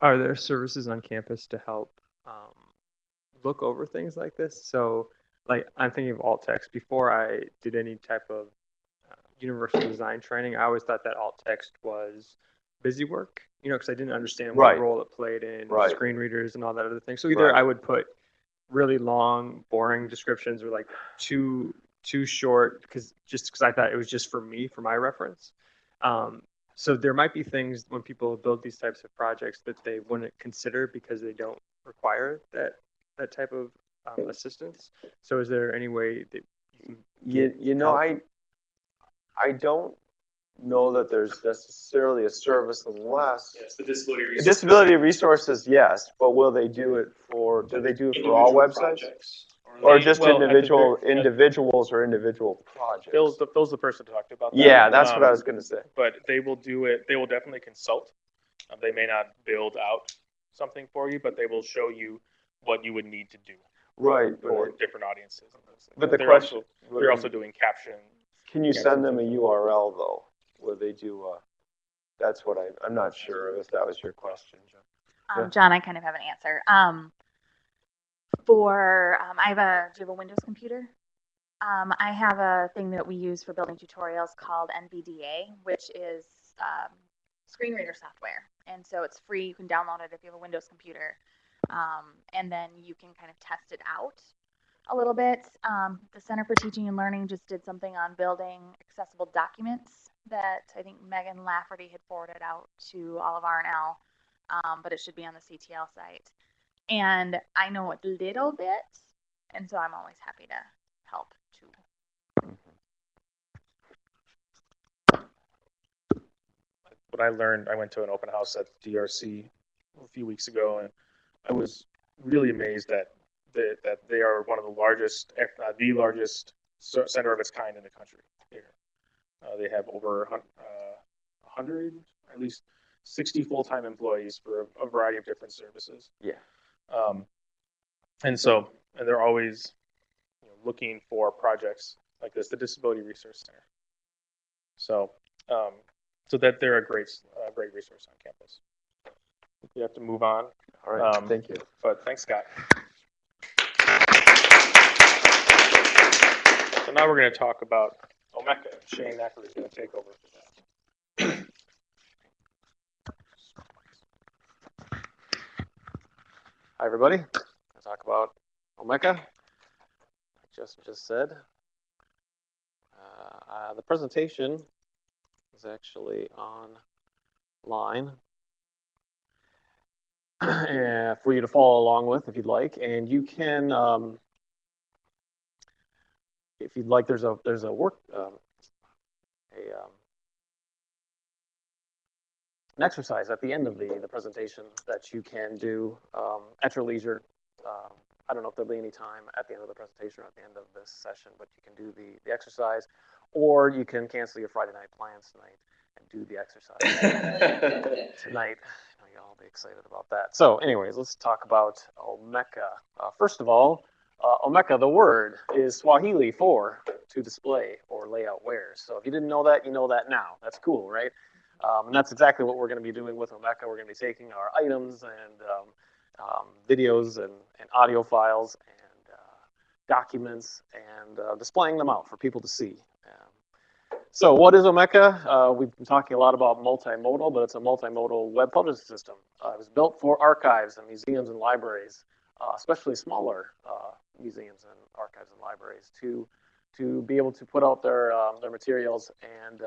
Are there services on campus to help look over things like this? So, like, I'm thinking of alt text. Before I did any type of universal design training, I always thought that alt text was busy work, because I didn't understand what role it played in screen readers and all that other thing. So either I would put really long, boring descriptions, or like too short, because I thought it was just for me, for my reference. So there might be things when people build these types of projects that they wouldn't consider because they don't require that type of assistance. So is there any way that you can I don't know that there's necessarily a service unless Yes, the disability resources. disability resources, yes, but will they do it for? Do they do it for all websites, or just individuals or individual projects? Phil's the person to talk to about that. Yeah, that's what I was going to say. But they will do it. They will definitely consult. They may not build out something for you, but they will show you what you would need to do. For different audiences. But the question, they're also doing caption. Can you send them a URL though? Will they do? That's what I'm not sure if that was your question, John. John, I kind of have an answer. Do you have a Windows computer? I have a thing that we use for building tutorials called NVDA, which is screen reader software. And so it's free. You can download it if you have a Windows computer. And then you can kind of test it out. a little bit. The Center for Teaching and Learning just did something on building accessible documents that I think Megan Lafferty had forwarded out to all of R&L, but it should be on the CTL site. And I know a little bit, and so I'm always happy to help too. What I learned, I went to an open house at DRC a few weeks ago, and I was really amazed that they are one of the largest, if not the largest, center of its kind in the country. Here, they have over 100, at least 60 full-time employees for a variety of different services. Yeah. And they're always looking for projects like this, the Disability Resource Center. So that they're a great resource on campus. We have to move on. All right, thank you. But thanks, Scott. So now we're going to talk about Omeka. Shane Acker is going to take over for that. Hi, everybody. I'll talk about Omeka. Like just said. The presentation is actually online for you to follow along with if you'd like, and you can, if you'd like, there's a work an exercise at the end of the presentation that you can do at your leisure. I don't know if there'll be any time at the end of the presentation or at the end of this session, but you can do the exercise, or you can cancel your Friday night plans tonight and do the exercise tonight. I know you'll all be excited about that. So anyways, let's talk about Omeka. First of all, Omeka, the word, is Swahili for to display or lay out wares. So if you didn't know that, you know that now. That's cool, right? And that's exactly what we're going to be doing with Omeka. We're going to be taking our items and videos and audio files and documents and displaying them out for people to see. So what is Omeka? We've been talking a lot about multimodal, but it's a multimodal web publishing system. It was built for archives and museums and libraries, especially smaller museums and archives and libraries, to be able to put out their materials, and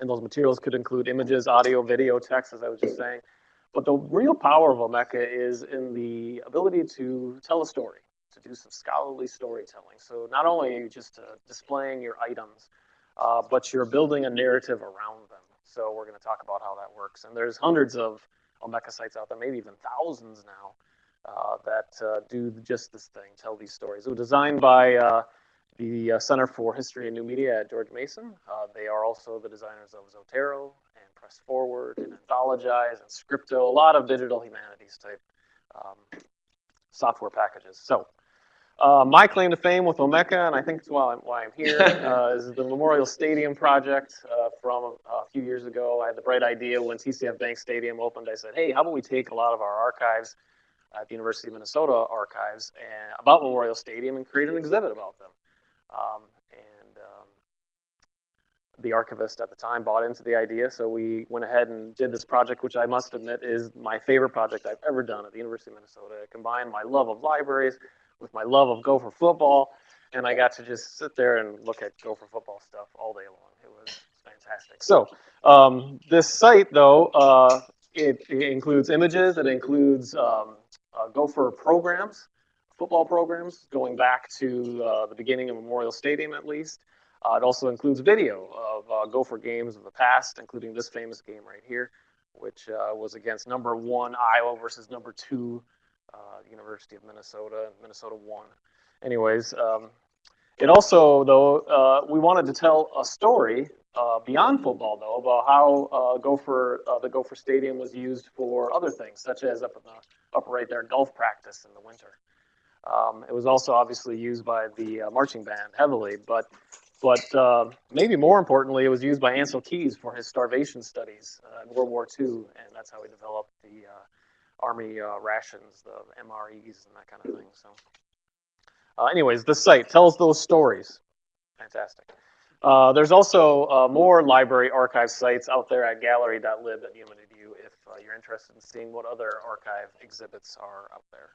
those materials could include images, audio, video, text, as I was just saying. But the real power of Omeka is in the ability to tell a story, to do some scholarly storytelling. So not only are you just displaying your items, but you're building a narrative around them. So we're going to talk about how that works. And there's hundreds of Omeka sites out there, maybe even thousands now, that do just this thing, tell these stories. It was designed by the Center for History and New Media at George Mason. They are also the designers of Zotero and Press Forward and Anthologize and Scripto, a lot of digital humanities type software packages. So my claim to fame with Omeka, and I think it's why I'm here, is the Memorial Stadium project from a few years ago. I had the bright idea when TCF Bank Stadium opened. I said, hey, how about we take a lot of our archives at the University of Minnesota archives and about Memorial Stadium and create an exhibit about them. The archivist at the time bought into the idea, so we went ahead and did this project, which I must admit is my favorite project I've ever done at the University of Minnesota. It combined my love of libraries with my love of Gopher football, and I got to just sit there and look at Gopher football stuff all day long. It was fantastic. So this site, though, it includes images, it includes Gopher programs, football programs, going back to the beginning of Memorial Stadium at least. It also includes video of Gopher games of the past, including this famous game right here, which was against number 1 Iowa versus number 2 University of Minnesota. Minnesota won. Anyways, it also, though, we wanted to tell a story beyond football, though, about how the Gopher Stadium was used for other things, such as up right there, golf practice in the winter. It was also obviously used by the marching band heavily, but maybe more importantly, it was used by Ansel Keys for his starvation studies in World War II, and that's how he developed the Army rations, the MREs, and that kind of thing. So, anyways, this site tells those stories. Fantastic. There's also more library archive sites out there at gallery.lib at UMNEDU if you're interested in seeing what other archive exhibits are out there.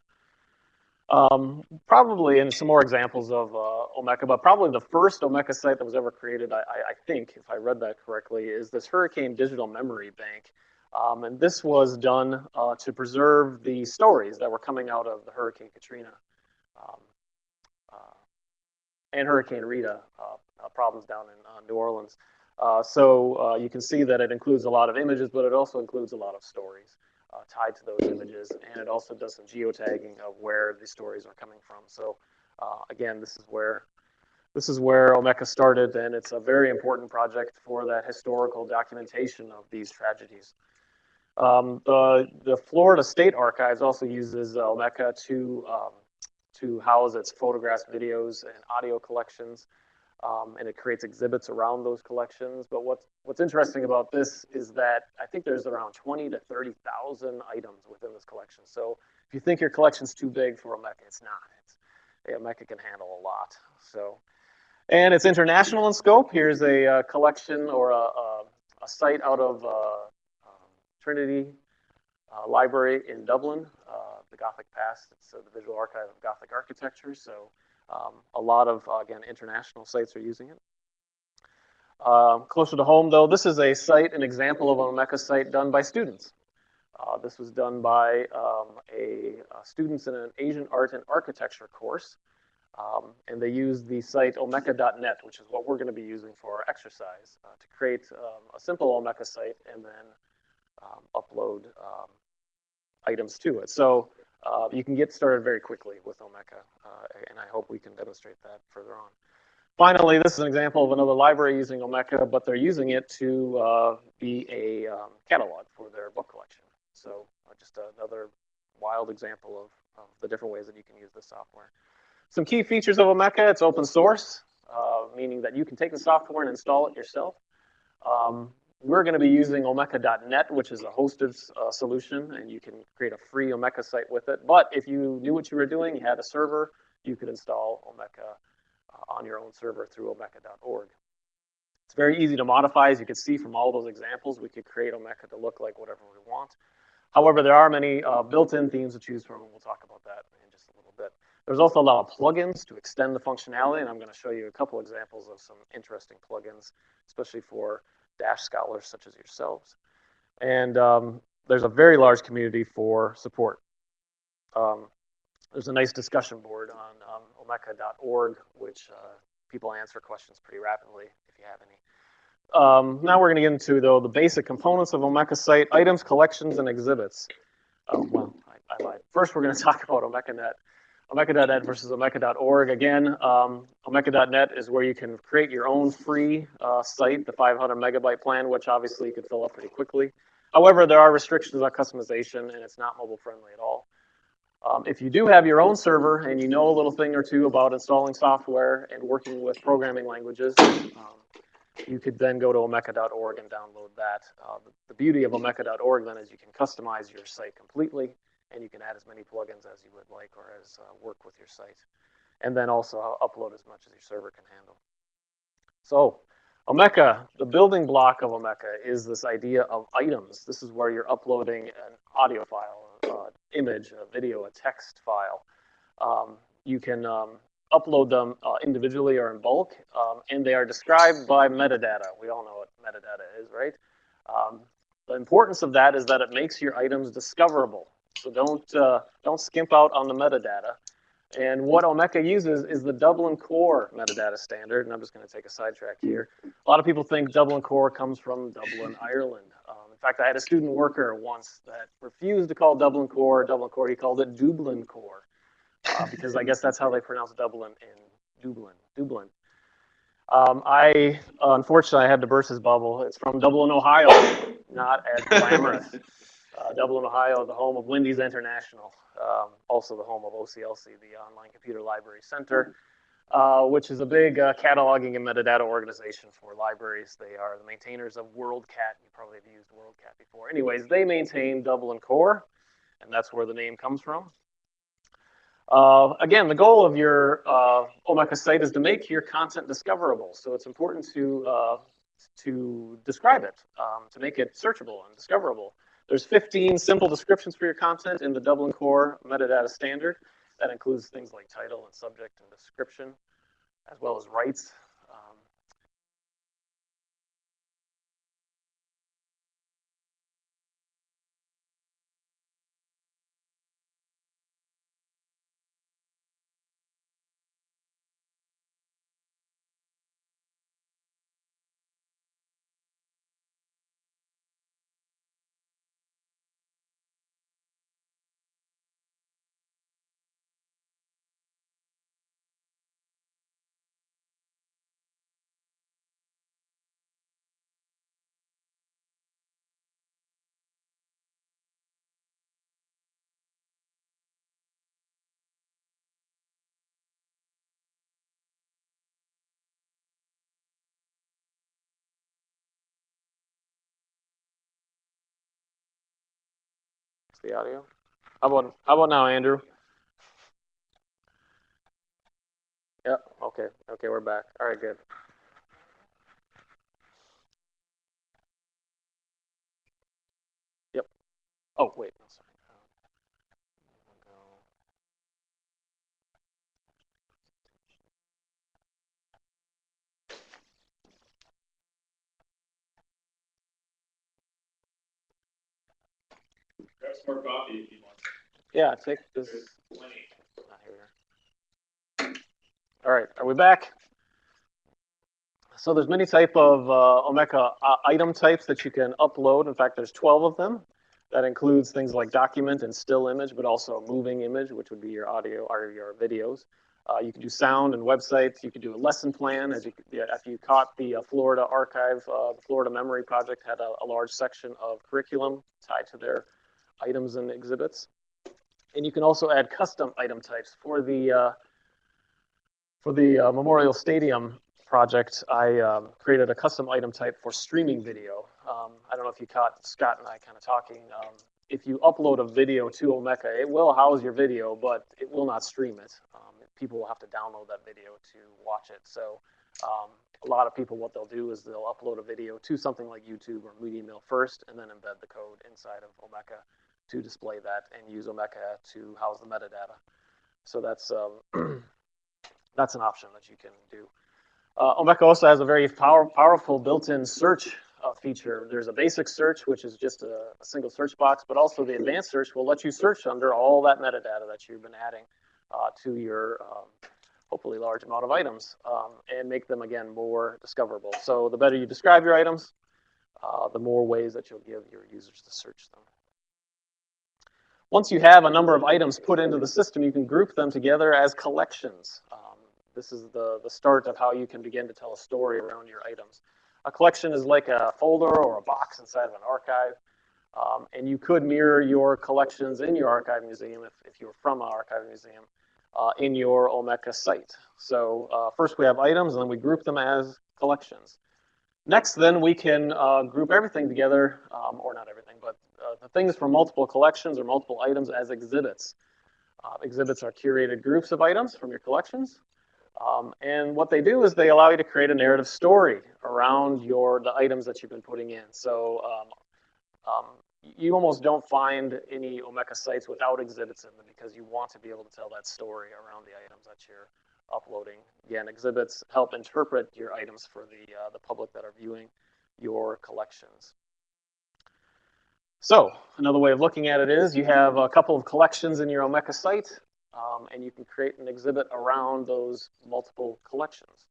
Probably, and some more examples of Omeka, but probably the first Omeka site that was ever created, I think, if I read that correctly, is this Hurricane Digital Memory Bank. And this was done to preserve the stories that were coming out of the Hurricane Katrina um, uh, and Hurricane Rita problems down in New Orleans. So you can see that it includes a lot of images, but it also includes a lot of stories tied to those images, and it also does some geotagging of where the stories are coming from. So again, this is where Omeka started, and it's a very important project for that historical documentation of these tragedies. The Florida State Archives also uses Omeka to house its photographs, videos, and audio collections. And it creates exhibits around those collections. But what's interesting about this is that I think there's around 20 to 30,000 items within this collection. So if you think your collection's too big for Omeka, it's not. Omeka can handle a lot. So, and it's international in scope. Here's a collection or a site out of Trinity Library in Dublin, the Gothic Past. It's the Visual Archive of Gothic Architecture. So a lot of, again, international sites are using it. Closer to home, though, this is a site, an example of an Omeka site done by students. This was done by students in an Asian art and architecture course. And they used the site omeka.net, which is what we're going to be using for our exercise, to create a simple Omeka site and then upload items to it. So you can get started very quickly with Omeka, and I hope we can demonstrate that further on. Finally, this is an example of another library using Omeka, but they're using it to be a catalog for their book collection. So just another wild example of the different ways that you can use this software. Some key features of Omeka: it's open source, meaning that you can take the software and install it yourself. We're going to be using omeka.net, which is a hosted solution, and you can create a free Omeka site with it. But if you knew what you were doing, you had a server, you could install Omeka on your own server through omeka.org. It's very easy to modify. As you can see from all those examples, we could create Omeka to look like whatever we want. However, there are many built-in themes to choose from, and we'll talk about that in just a little bit. There's also a lot of plugins to extend the functionality, and I'm going to show you a couple examples of some interesting plugins, especially for Dash scholars such as yourselves. And there's a very large community for support. There's a nice discussion board on omeka.org, which people answer questions pretty rapidly if you have any. Now we're going to get into, though, the basic components of Omeka site: items, collections, and exhibits. Well, I lied. First, we're going to talk about OmekaNet. Omeka.net versus Omeka.org. Again, Omeka.net is where you can create your own free site, the 500 megabyte plan, which obviously you could fill up pretty quickly. However, there are restrictions on customization, and it's not mobile friendly at all. If you do have your own server and you know a little thing or two about installing software and working with programming languages, you could then go to omeka.org and download that. The beauty of omeka.org then is you can customize your site completely, and you can add as many plugins as you would like or as work with your site. And then also upload as much as your server can handle. So Omeka, the building block of Omeka is this idea of items. This is where you're uploading an audio file, image, a video, a text file. You can upload them individually or in bulk, and they are described by metadata. We all know what metadata is, right? The importance of that is that it makes your items discoverable. So don't skimp out on the metadata. And what Omeka uses is the Dublin Core metadata standard. And I'm just going to take a sidetrack here. A lot of people think Dublin Core comes from Dublin, Ireland. In fact, I had a student worker once that refused to call Dublin Core. He called it Dublin Core because I guess that's how they pronounce Dublin in Dublin. Unfortunately, I had to burst his bubble. It's from Dublin, Ohio, not as glamorous. Dublin, Ohio, the home of Wendy's International, also the home of OCLC, the Online Computer Library Center, which is a big cataloging and metadata organization for libraries. They are the maintainers of WorldCat. You probably have used WorldCat before. Anyways, they maintain Dublin Core, and that's where the name comes from. Again, the goal of your Omeka site is to make your content discoverable. So it's important to describe it, to make it searchable and discoverable. There's 15 simple descriptions for your content in the Dublin Core metadata standard. That includes things like title and subject and description, as well as rights. The audio. How about now, Andrew? Yep. Okay. Okay, we're back. All right, good. Yep. Oh, wait. No, sorry. Grab some more coffee if you want. Yeah, take this. There's plenty. All right, are we back? So there's many type of Omeka item types that you can upload. In fact, there's 12 of them. That includes things like document and still image, but also a moving image, which would be your audio or your videos. You can do sound and websites. You can do a lesson plan. If you caught the Florida Archive, the Florida Memory Project had a large section of curriculum tied to their items and exhibits. And you can also add custom item types for the Memorial Stadium project. I created a custom item type for streaming video. I don't know if you caught Scott and I kind of talking. If you upload a video to Omeka, it will house your video, but it will not stream it. People will have to download that video to watch it. So a lot of people, what they'll do is they'll upload a video to something like YouTube or MediaMill first, and then embed the code inside of Omeka to display that and use Omeka to house the metadata. So that's that's an option that you can do. Omeka also has a very powerful built-in search feature. There's a basic search, which is just a single search box, but also the advanced search will let you search under all that metadata that you've been adding to your hopefully large amount of items and make them, again, more discoverable. So the better you describe your items, the more ways that you'll give your users to search them. Once you have a number of items put into the system, you can group them together as collections. This is the start of how you can begin to tell a story around your items. A collection is like a folder or a box inside of an archive. And you could mirror your collections in your archive museum if you're from an archive museum in your Omeka site. So first we have items, and then we group them as collections. Next, then, we can group everything together, or not everything, but the things from multiple collections or multiple items as exhibits. Exhibits are curated groups of items from your collections. And what they do is they allow you to create a narrative story around the items that you've been putting in. So you almost don't find any Omeka sites without exhibits in them because you want to be able to tell that story around the items that you're uploading. Again, exhibits help interpret your items for the public that are viewing your collections. So another way of looking at it is you have a couple of collections in your Omeka site, and you can create an exhibit around those multiple collections.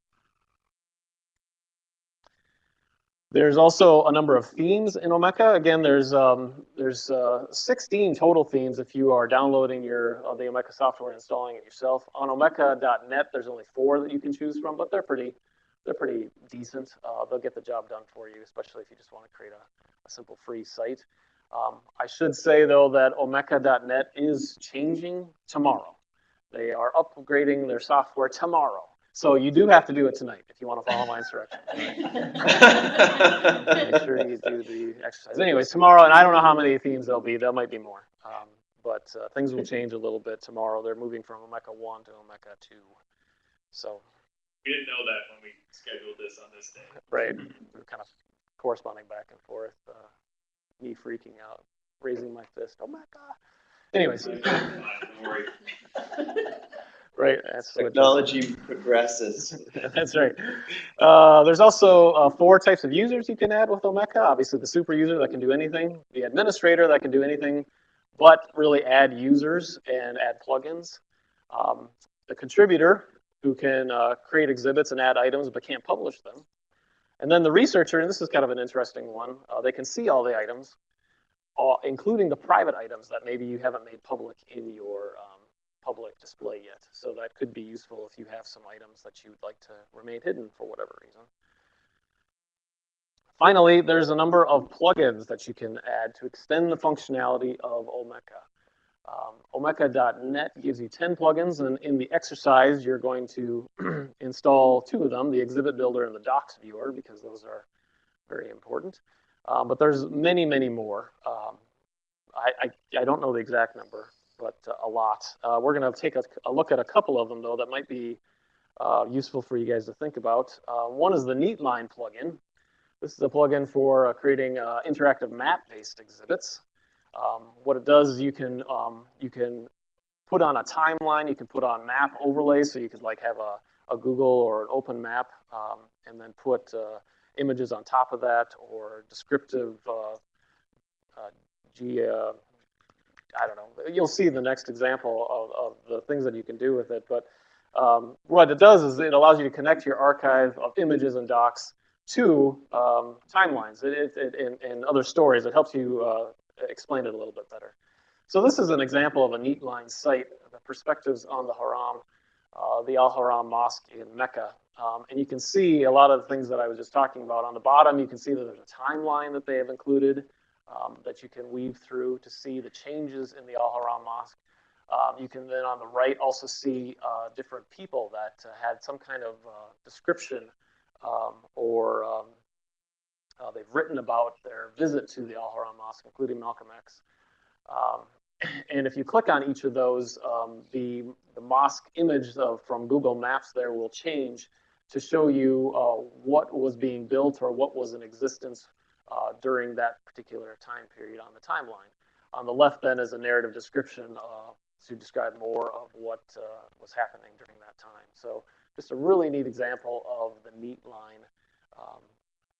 There's also a number of themes in Omeka. Again, there's 16 total themes if you are downloading the Omeka software and installing it yourself. On omeka.net, there's only 4 that you can choose from, but they're pretty decent. They'll get the job done for you, especially if you just want to create a simple free site. I should say, though, that omeka.net is changing tomorrow. They are upgrading their software tomorrow. So you do have to do it tonight if you want to follow my instructions. Make sure you do the exercise. Anyways, tomorrow, and I don't know how many themes there'll be. There might be more. But things will change a little bit tomorrow. They're moving from Omeka 1 to Omeka 2. So we didn't know that when we scheduled this on this day. Right. We're kind of corresponding back and forth. Me freaking out, raising my fist. Omeka. Anyways. Don't worry. Right, that's what Technology progresses. that's right. There's also 4 types of users you can add with Omeka. Obviously, the super user that can do anything, the administrator that can do anything but really add users and add plugins, the contributor who can create exhibits and add items but can't publish them, and then the researcher, and this is kind of an interesting one, they can see all the items, including the private items that maybe you haven't made public in your public display yet. So that could be useful if you have some items that you'd like to remain hidden for whatever reason. Finally, there's a number of plugins that you can add to extend the functionality of Omeka. Omeka.net gives you 10 plugins, and in the exercise, you're going to install 2 of them, the Exhibit Builder and the Docs Viewer, because those are very important. But there's many, many more. I don't know the exact number, but a lot. We're going to take a look at a couple of them, though, that might be useful for you guys to think about. One is the Neatline plugin. This is a plugin for creating interactive map-based exhibits. What it does is you can put on a timeline, you can put on map overlays, so you could like have a Google or an open map, and then put images on top of that, or descriptive I don't know. You'll see the next example of the things that you can do with it. But what it does is it allows you to connect your archive of images and docs to timelines and other stories. It helps you explain it a little bit better. So this is an example of a Neatline site, the perspectives on the Haram, the Al-Haram Mosque in Mecca. And you can see a lot of the things that I was just talking about. On the bottom, you can see that there's a timeline that they have included that you can weave through to see the changes in the Al-Haram Mosque. You can then on the right also see different people that had some kind of description or they've written about their visit to the Al-Haram Mosque, including Malcolm X. And if you click on each of those, the mosque image from Google Maps there will change to show you what was being built or what was in existence during that particular time period on the timeline. On the left then is a narrative description to describe more of what was happening during that time. So just a really neat example of the Neatline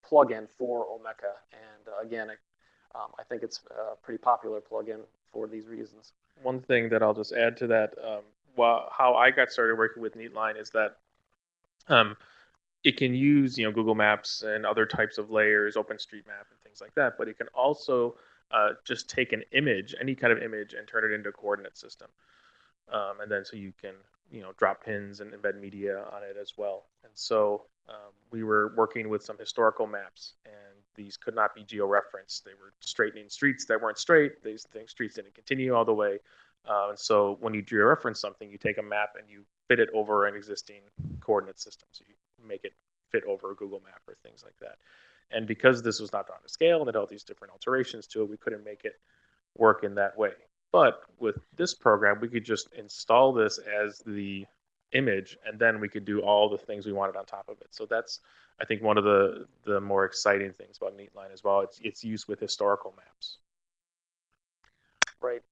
plugin for Omeka. And again, I think it's a pretty popular plugin for these reasons. One thing that I'll just add to that, how I got started working with Neatline is that it can use Google Maps and other types of layers, OpenStreetMap and things like that, but it can also just take an image, any kind of image, and turn it into a coordinate system. And then so you can drop pins and embed media on it as well. And so we were working with some historical maps, and these could not be georeferenced. They were straightening streets that weren't straight. These streets didn't continue all the way. And so when you georeference something, you take a map and you fit it over an existing coordinate system. So you make it fit over a Google map or things like that. And because this was not on a scale and it had all these different alterations to it, we couldn't make it work in that way. But with this program, we could just install this as the image, and then we could do all the things we wanted on top of it. So that's, I think, one of the more exciting things about Neatline as well. It's used with historical maps. Right.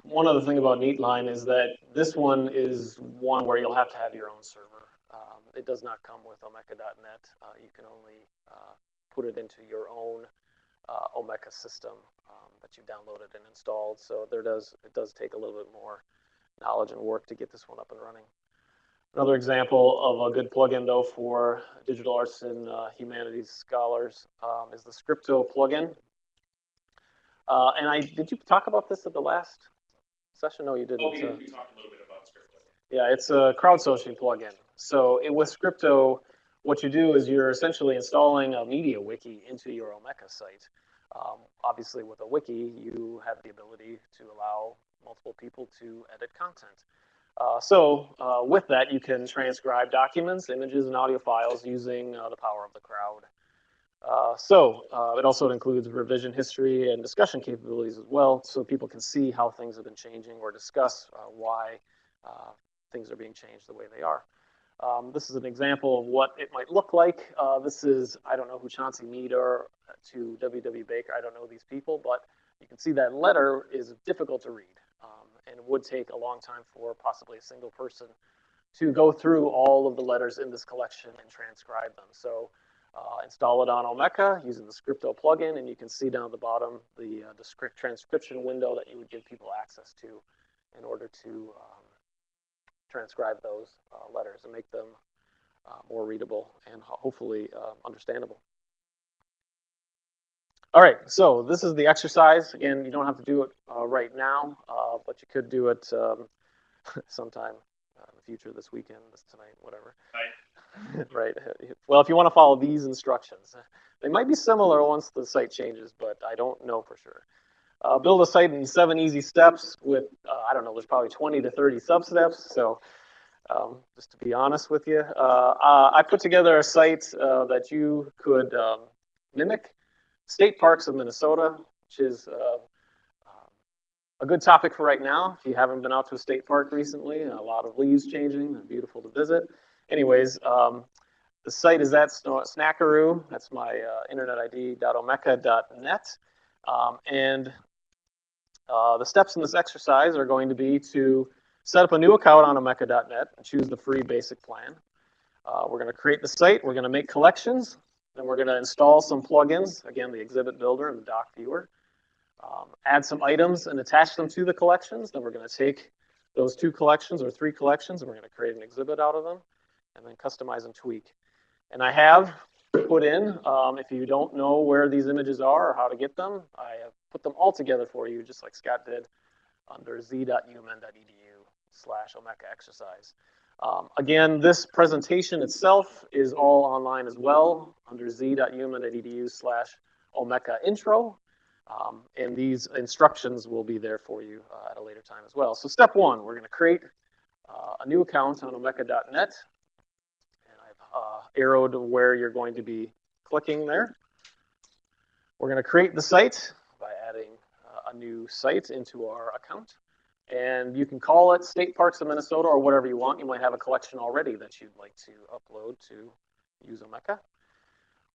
One other thing about Neatline is that this one is one where you'll have to have your own server. It does not come with Omeka.net. You can only put it into your own Omeka system that you downloaded and installed. So it does take a little bit more knowledge and work to get this one up and running. Another example of a good plugin, though, for digital arts and humanities scholars is the Scripto plugin. And did you talk about this at the last session? No, you didn't. Oh, we talked a little bit about Scripto. Yeah, it's a crowdsourcing plugin. So with Scripto, what you do is you're essentially installing a media wiki into your Omeka site. Obviously, with a wiki, you have the ability to allow multiple people to edit content. So with that, you can transcribe documents, images, and audio files using the power of the crowd. It also includes revision history and discussion capabilities as well, so people can see how things have been changing or discuss why things are being changed the way they are. This is an example of what it might look like. This is, I don't know who Chauncey Mead are to W.W. Baker. I don't know these people, but you can see that letter is difficult to read. and it would take a long time for possibly a single person to go through all of the letters in this collection and transcribe them. So install it on Omeka using the Scripto plugin, and you can see down at the bottom the transcription window that you would give people access to in order to transcribe those letters and make them more readable and hopefully understandable. All right, so this is the exercise. Again, you don't have to do it right now, but you could do it sometime in the future, this weekend, this tonight, whatever. Right. Well, if you want to follow these instructions, they might be similar once the site changes, but I don't know for sure. Build a site in 7 easy steps with, I don't know, there's probably 20 to 30 sub-steps. So just to be honest with you, I put together a site that you could mimic. State parks of Minnesota, which is a good topic for right now. If you haven't been out to a state park recently, a lot of leaves changing, they're beautiful to visit. Anyways, the site is at Snackaroo. That's my internet ID.omeka.net. And the steps in this exercise are going to be to set up a new account on omeka.net and choose the free basic plan. We're going to create the site. We're going to make collections. Then we're going to install some plugins, again, the exhibit builder and the doc viewer. Add some items and attach them to the collections. Then we're going to take those 2 collections or 3 collections and we're going to create an exhibit out of them and then customize and tweak. And I have put in, if you don't know where these images are or how to get them, I have put them all together for you, just like Scott did, under z.umin.edu/Omeka exercise. Again, this presentation itself is all online as well under z.umin.edu/Omeka intro. And these instructions will be there for you at a later time as well. So step 1, we're going to create a new account on omeka.net. And I've arrowed where you're going to be clicking there. We're going to create the site by adding a new site into our account. And you can call it State Parks of Minnesota or whatever you want. You might have a collection already that you'd like to upload to use Omeka.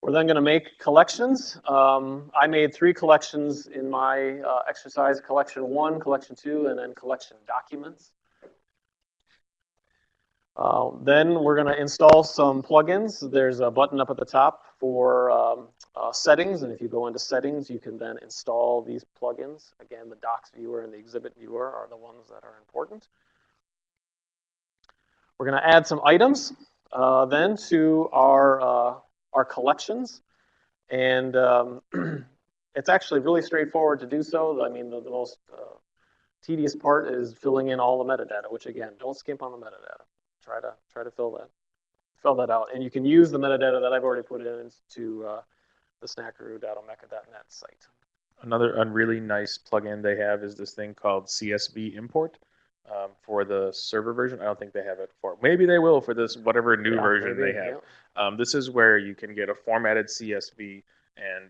We're then going to make collections. I made 3 collections in my exercise, collection 1, collection 2, and then collection documents. Then we're going to install some plugins. There's a button up at the top for settings, and if you go into settings, you can then install these plugins. Again, the docs viewer and the exhibit viewer are the ones that are important. We're going to add some items then to our collections, and it's actually really straightforward to do so. I mean, the most tedious part is filling in all the metadata, which again, don't skimp on the metadata. Try to fill that out, and you can use the metadata that I've already put in to the snackaroo.omeka.net site. Another really nice plugin they have is this thing called CSV import for the server version. I don't think they have it for. Maybe they will for this whatever new version they have. Yeah. This is where you can get a formatted CSV and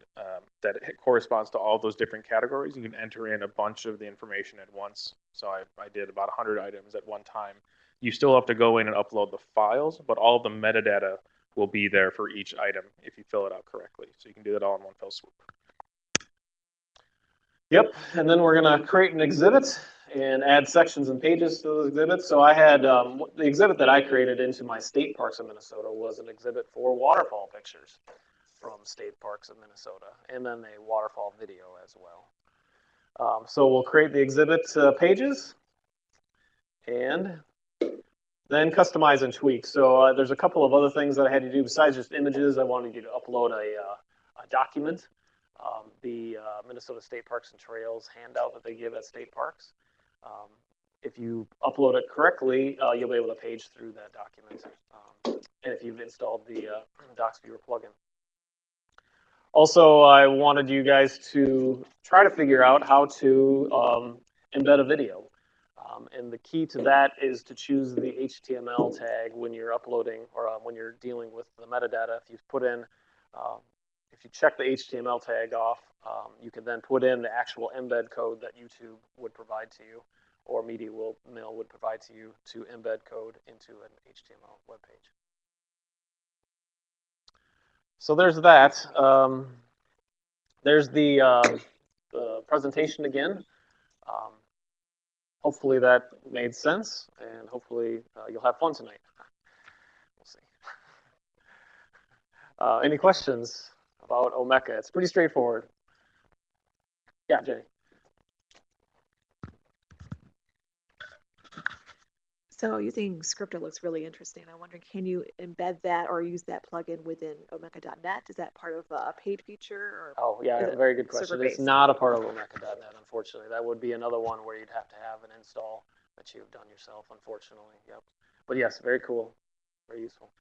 that corresponds to all those different categories. You can enter in a bunch of the information at once. So I did about 100 items at one time. You still have to go in and upload the files, but all of the metadata will be there for each item if you fill it out correctly. So you can do that all in one fell swoop. Yep, and then we're going to create an exhibit and add sections and pages to those exhibits. So I had the exhibit that I created into my State Parks of Minnesota was an exhibit for waterfall pictures from State Parks of Minnesota, and then a waterfall video as well. So we'll create the exhibit pages and then customize and tweak. So there's a couple of other things that I had to do besides just images. I wanted you to upload a document, the Minnesota State Parks and Trails handout that they give at state parks. If you upload it correctly, you'll be able to page through that document. And if you've installed the Docs Viewer plugin. Also, I wanted you guys to try to figure out how to embed a video. And the key to that is to choose the HTML tag when you're uploading or when you're dealing with the metadata. If you put in, if you check the HTML tag off, you can then put in the actual embed code that YouTube would provide to you or Media Mill would provide to you to embed code into an HTML web page. So there's that. There's the presentation again. hopefully that made sense, and hopefully you'll have fun tonight. We'll see. Any questions about Omeka? It's pretty straightforward. Yeah, Jenny. So using Scripta looks really interesting. I'm wondering, can you embed that or use that plugin within omeka.net? Is that part of a paid feature? Or Oh, yeah, very good question. It's not a part of omeka.net, unfortunately. That would be another one where you'd have to have an install that you've done yourself, unfortunately. Yep. But yes, very cool, very useful.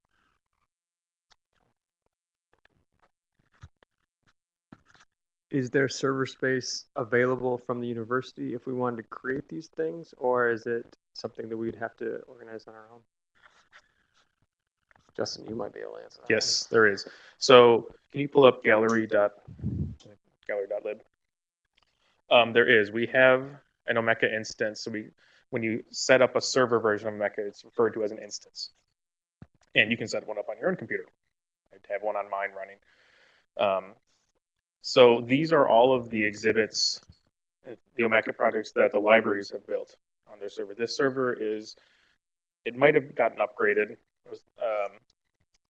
Is there server space available from the university if we wanted to create these things, or is it something that we'd have to organize on our own? Justin, you might be able to answer that. Yes, there is. So can you pull up gallery.lib? There is. We have an Omeka instance. So when you set up a server version of Omeka, it's referred to as an instance. And you can set one up on your own computer. I have one on mine running. So these are all of the exhibits, the Omeka projects that the libraries have built on their server. This server it might have gotten upgraded.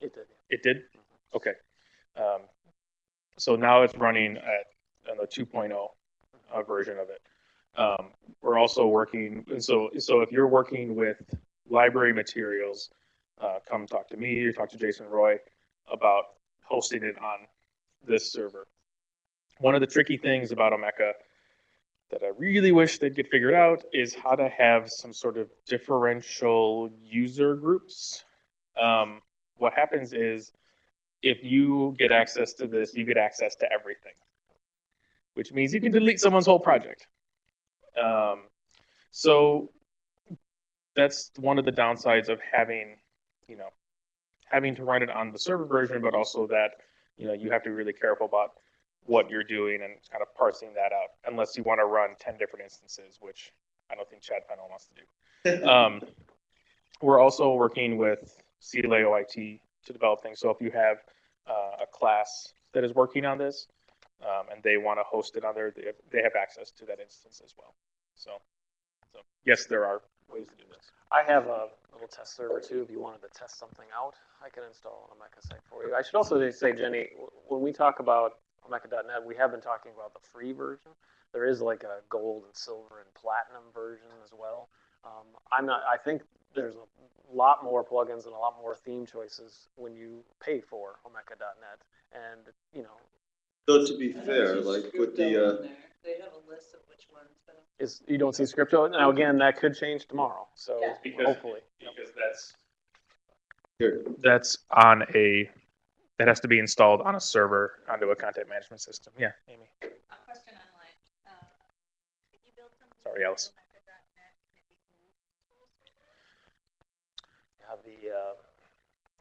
It did. It did? Okay. So now it's running on the 2.0 version of it. We're also working, so if you're working with library materials, come talk to me or talk to Jason Roy about hosting it on this server. One of the tricky things about Omeka that I really wish they'd get figured out is how to have some sort of differential user groups. What happens is if you get access to this, you get access to everything, which means you can delete someone's whole project. So that's one of the downsides of having to run it on the server version, but also that, you have to be really careful about what you're doing and kind of parsing that out, unless you want to run 10 different instances, which I don't think Chad Fennell wants to do. We're also working with CLA OIT to develop things. So if you have a class that is working on this and they want to host it on there, they have access to that instance as well. So yes, there are ways to do this. I have a little test server too. If you wanted to test something out, I can install an Omeka site for you. I should also say, Jenny, when we talk about Omeka.net, we have been talking about the free version. There is like a gold and silver and platinum version as well. I think there's a lot more plugins and a lot more theme choices when you pay for Omeka.net. And, Though to be fair, like with the They have a list of which ones. you don't see Scripto. Now, again, that could change tomorrow. So hopefully. Because that's on that has to be installed on a server onto a content management system. Yeah, Amy. A question online. Can you build something? Sorry, Alice. You have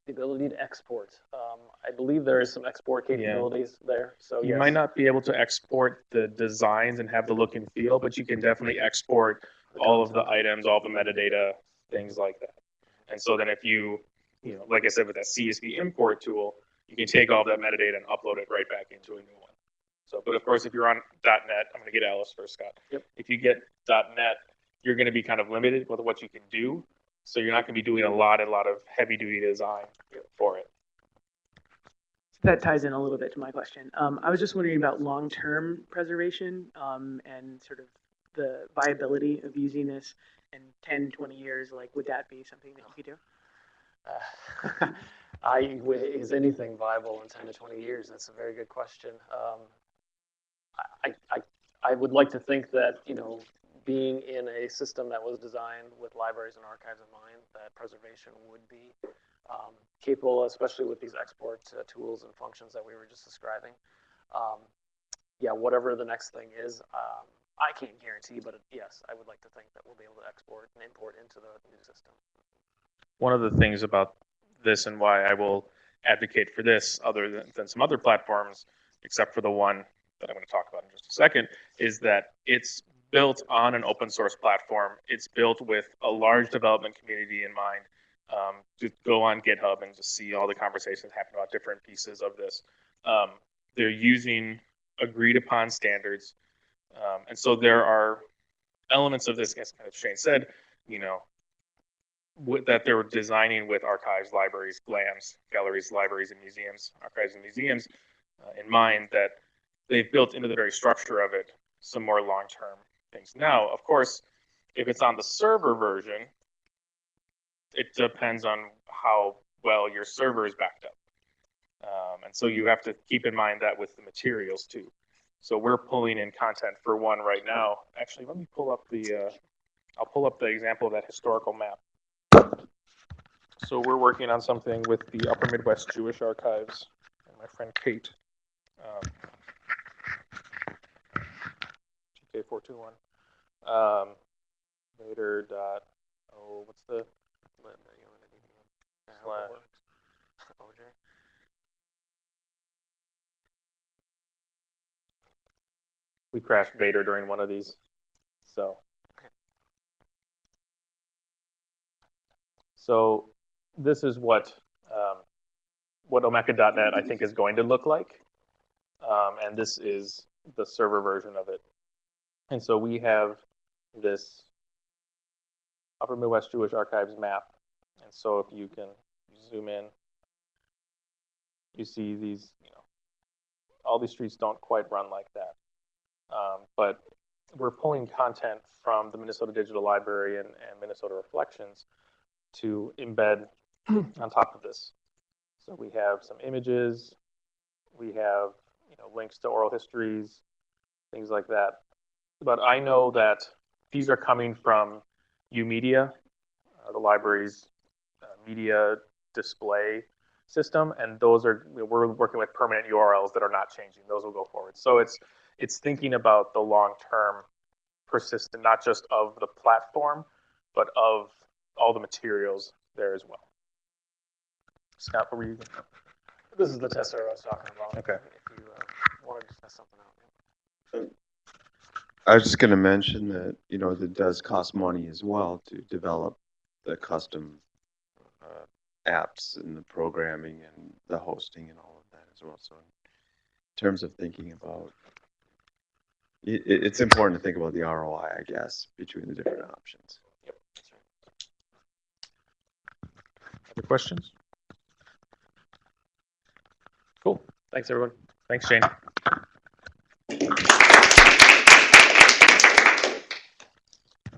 the ability to export. I believe there is some export capabilities there. So you might not be able to export the designs and have the look and feel, but you can definitely export all of the items, all the metadata, things like that. And so then if you like I said, with that CSV import tool, you can take all that metadata and upload it right back into a new one. So, but of course, if you're on .NET, I'm going to get Alice first, Scott. Yep. If you get .NET, you're going to be kind of limited with what you can do. So you're not going to be doing a lot of heavy-duty design for it. That ties in a little bit to my question. I was just wondering about long-term preservation and sort of the viability of using this in 10, 20 years. Like, would that be something that you could do? Is anything viable in 10 to 20 years? That's a very good question. I would like to think that, being in a system that was designed with libraries and archives in mind, that preservation would be capable, especially with these export tools and functions that we were just describing. Whatever the next thing is, I can't guarantee, but yes, I would like to think that we'll be able to export and import into the new system. One of the things about this and why I will advocate for this other than some other platforms, except for the one that I'm going to talk about in just a second, is that it's built on an open source platform. It's built with a large development community in mind. Just go on GitHub and just see all the conversations happen about different pieces of this. They're using agreed upon standards. And so there are elements of this, as kind of Shane said, you know, that they were designing with archives, libraries, GLAMs, galleries, libraries, and museums, archives and museums in mind, that they've built into the very structure of it some more long-term things. Now, of course, if it's on the server version, it depends on how well your server is backed up. And so you have to keep in mind that with the materials too. So we're pulling in content for one right now. Actually, let me pull up the, I'll pull up the example of that historical map. So we're working on something with the Upper Midwest Jewish Archives and my friend Kate. GK421. Vader dot, oh, what's the slash? We crashed Vader during one of these, so. So this is what Omeka.net I think is going to look like, and this is the server version of it. And so we have this Upper Midwest Jewish Archives map, and so if you can zoom in, you see these, you know, all these streets don't quite run like that, but we're pulling content from the Minnesota Digital Library and Minnesota Reflections to embed on top of this. So we have some images, we have, you know, links to oral histories, things like that. But I know that these are coming from UMedia, the library's media display system, and those are, we're working with permanent URLs that are not changing. Those will go forward. So it's thinking about the long-term persistent, not just of the platform, but of all the materials there as well. Scott, what were you? This is the test server I was talking about. Okay. If you wanted to test something out. I was just going to mention that, you know, it does cost money as well to develop the custom apps and the programming and the hosting and all of that as well. So in terms of thinking about, it's important to think about the ROI, I guess, between the different options. Yep, that's right. Other questions? Cool. Thanks, everyone. Thanks, Shane.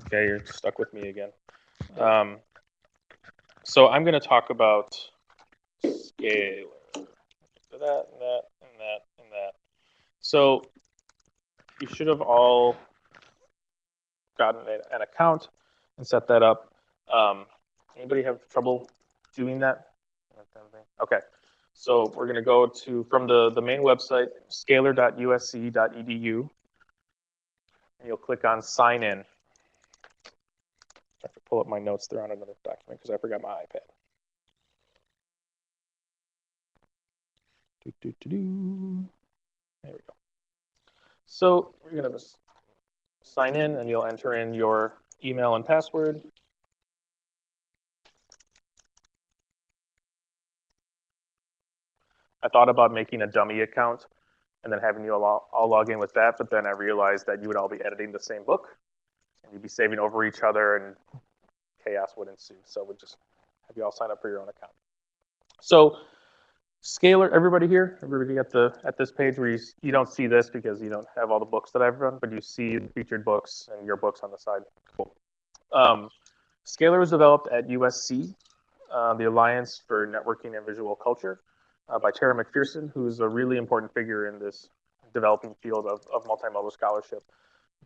Okay, you're stuck with me again. So I'm going to talk about scalar. So that, and that, and that, and that. So you should have all gotten an account and set that up. Anybody have trouble doing that? Okay. So we're going to go to, from the main website, scalar.usc.edu, and you'll click on sign in. I have to pull up my notes. They're on another document because I forgot my iPad. There we go. So we're going to sign in, and you'll enter in your email and password. I thought about making a dummy account and then having you all log in with that, but then I realized that you would all be editing the same book, and you'd be saving over each other, and chaos would ensue. So we'll just have you all sign up for your own account. So Scalar, everybody here, everybody at this page where you don't see this because you don't have all the books that I've run, but you see the featured books and your books on the side. Cool. Scalar was developed at USC, the Alliance for Networking and Visual Culture, by Tara McPherson, who's a really important figure in this developing field of multimodal scholarship.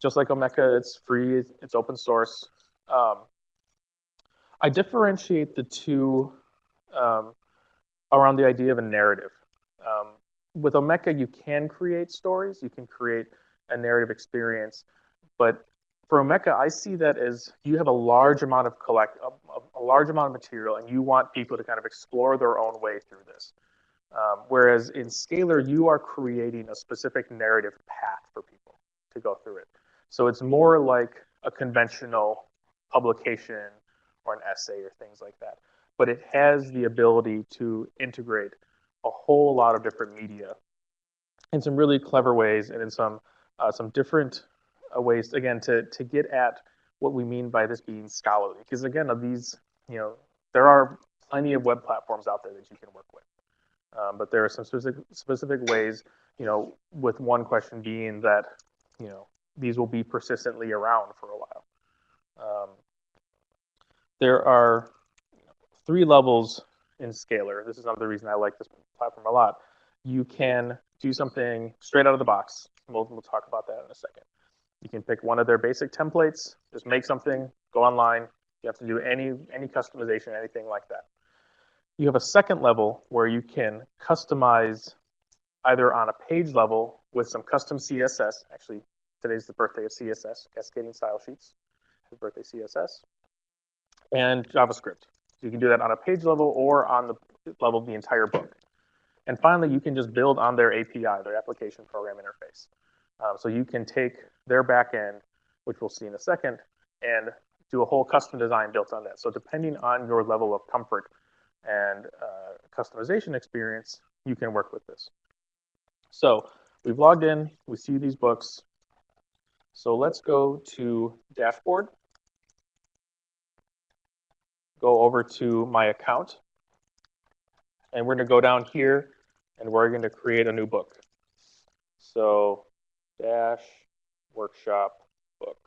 Just like Omeka, it's free, it's open source. I differentiate the two around the idea of a narrative. With Omeka, you can create stories, you can create a narrative experience, but for Omeka, I see that as you have a large amount of a large amount of material, and you want people to kind of explore their own way through this. Whereas in Scalar, you are creating a specific narrative path for people to go through it. So it's more like a conventional publication or an essay or things like that. But it has the ability to integrate a whole lot of different media in some really clever ways and in some different a ways, again, to get at what we mean by this being scholarly. Because again, of these, there are plenty of web platforms out there that you can work with. But there are some specific ways, with one question being that, these will be persistently around for a while. There are 3 levels in Scalar. This is another reason I like this platform a lot. You can do something straight out of the box. We'll talk about that in a second. You can pick one of their basic templates, just make something, go online. You have to do any customization, anything like that. You have a second level where you can customize either on a page level with some custom CSS. Actually, today's the birthday of CSS, Cascading Style Sheets. Happy birthday, CSS. And JavaScript. So you can do that on a page level or on the level of the entire book. And finally, you can just build on their API, their application program interface. So you can take their backend, which we'll see in a second, and do a whole custom design built on that. So depending on your level of comfort and customization experience, you can work with this. So we've logged in, we see these books. So let's go to Dashboard, go over to My Account, and we're going to go down here, and we're going to create a new book. So Dash Workshop book.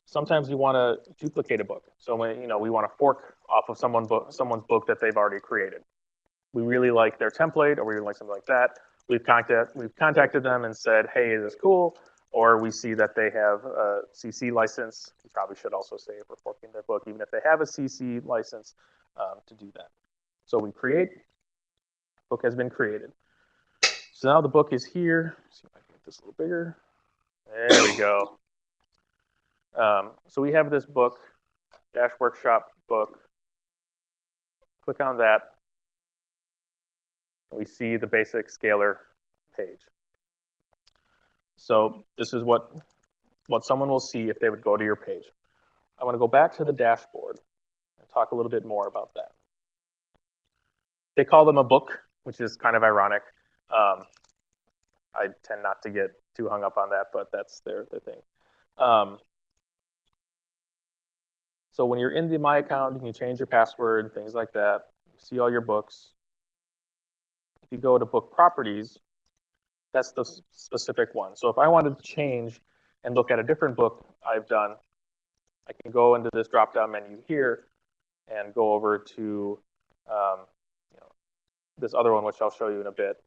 Sometimes you want to duplicate a book. So when we want to fork off of someone's book that they've already created. We really like their template, or we really like something like that. We've contacted them and said, hey, is this cool? Or we see that they have a CC license. We probably should also say if we're forking their book, even if they have a CC license, to do that. So we create. Book has been created. So now the book is here. Let's see if I can get this a little bigger. There we go. So we have this book, Dash Workshop book. Click on that. We see the basic Scalar page. So this is what someone will see if they would go to your page. I want to go back to the dashboard and talk a little bit more about that. They call them a book, which is kind of ironic. I tend not to get too hung up on that, but that's their thing. So when you're in the My Account, you can change your password, things like that. You see all your books. If you go to Book Properties, that's the specific one. So if I wanted to change and look at a different book I've done, I can go into this drop-down menu here and go over to this other one, which I'll show you in a bit.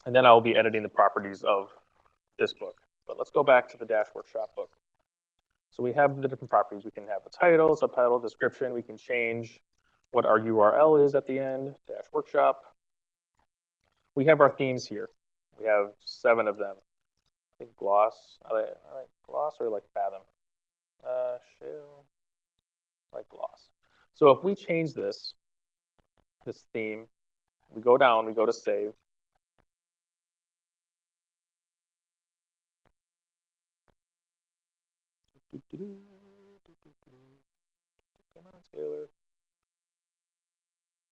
And then I'll be editing the properties of this book. But let's go back to the Dash Workshop book. So we have the different properties. We can have a title, subtitle, description. We can change what our URL is at the end, Dash Workshop. We have our themes here. We have 7 of them. I think Gloss. I like Gloss or like Fathom? Shell. Like Gloss. So if we change this theme, we go down, we go to save. Come on, Scalar.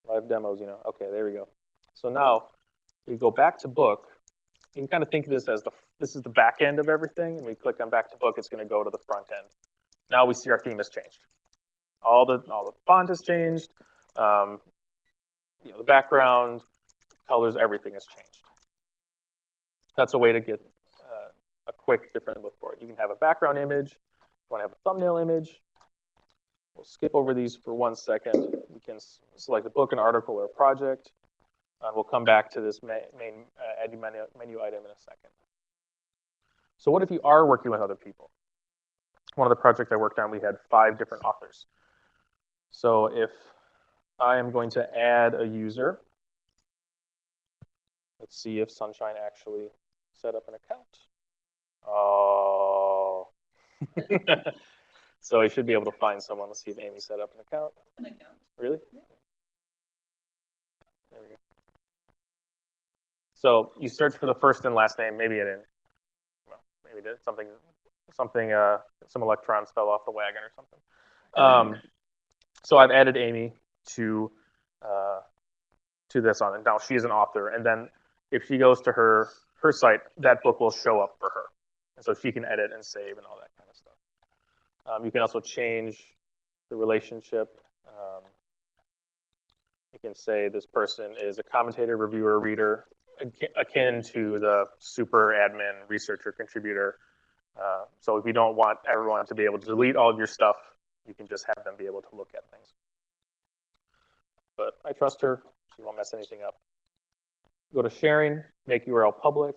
Live demos, Okay, there we go. So now we go back to book. You can kind of think of this as this is the back end of everything, and we click on back to book, it's going to go to the front end. Now we see our theme has changed. All the font has changed. The background, colors, everything has changed. That's a way to get a quick different look for it. You can have a background image. You want to have a thumbnail image. We'll skip over these for 1 second. We can select a book, an article, or a project. We'll come back to this main add menu item in a second. So what if you are working with other people? One of the projects I worked on, we had 5 different authors. So if I am going to add a user, let's see if Sunshine actually set up an account. Oh. So I should be able to find someone. Let's see if Amy set up an account. Really? There we go. So you search for the first and last name. Maybe it didn't. Well, maybe it did. Some electrons fell off the wagon or something. So I've added Amy to this on, and now she is an author. And then if she goes to her site, that book will show up for her. And so she can edit and save and all that kind of stuff. You can also change the relationship. You can say this person is a commentator, reviewer, reader, akin to the super admin, researcher, contributor. So if you don't want everyone to be able to delete all of your stuff, you can just have them be able to look at things. But I trust her. She won't mess anything up. Go to sharing, make URL public.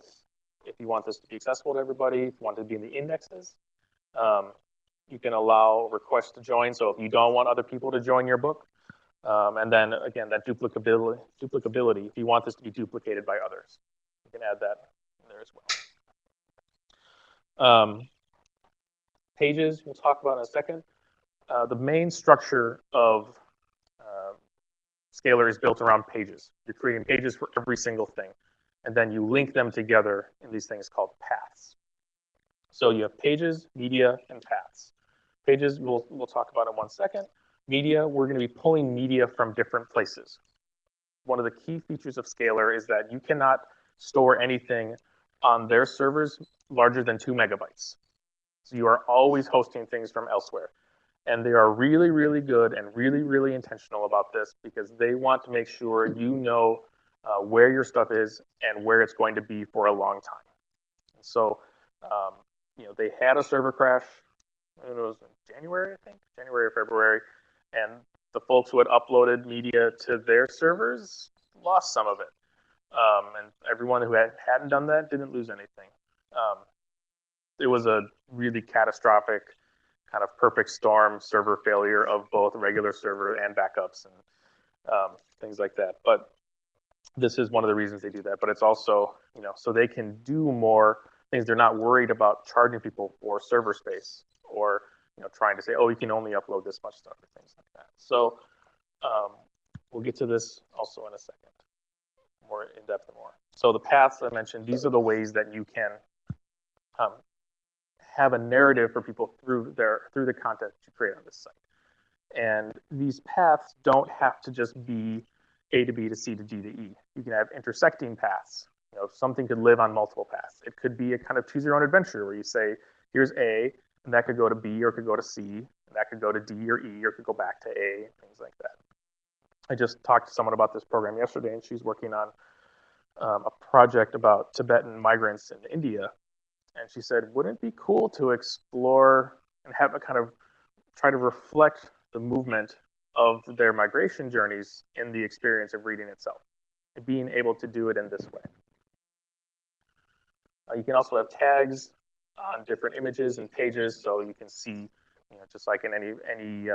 If you want this to be accessible to everybody, if you want it to be in the indexes, you can allow requests to join. So if you don't want other people to join your book, and then again, that duplicability, if you want this to be duplicated by others, you can add that in there as well. Pages, we'll talk about in a second. The main structure of Scalar is built around pages. You're creating pages for every single thing, and then you link them together in these things called paths. So you have pages, media, and paths. Pages, we'll talk about in 1 second. Media, we're going to be pulling media from different places. One of the key features of Scalar is that you cannot store anything on their servers larger than 2 megabytes. So you are always hosting things from elsewhere. And they are really, really good and really, really intentional about this because they want to make sure you know where your stuff is and where it's going to be for a long time. And so, they had a server crash. It was in January, I think, January or February, and the folks who had uploaded media to their servers lost some of it. And everyone who hadn't done that didn't lose anything. It was a really catastrophic kind of perfect storm server failure of both regular server and backups and things like that. But this is one of the reasons they do that. But it's also, so they can do more things. They're not worried about charging people for server space or, trying to say, oh, you can only upload this much stuff or things like that. So we'll get to this also in a second, more in depth and more. So the paths I mentioned, these are the ways that you can have a narrative for people through the content that you create on this site. And these paths don't have to just be A to B to C to D to E. You can have intersecting paths. Something could live on multiple paths. It could be a kind of choose your own adventure where you say, here's A, and that could go to B or it could go to C, and that could go to D or E or it could go back to A, things like that. I just talked to someone about this program yesterday, and she's working on a project about Tibetan migrants in India. And she said, wouldn't it be cool to explore and have a kind of try to reflect the movement of their migration journeys in the experience of reading itself, and being able to do it in this way. You can also have tags on different images and pages, so you can see, just like in any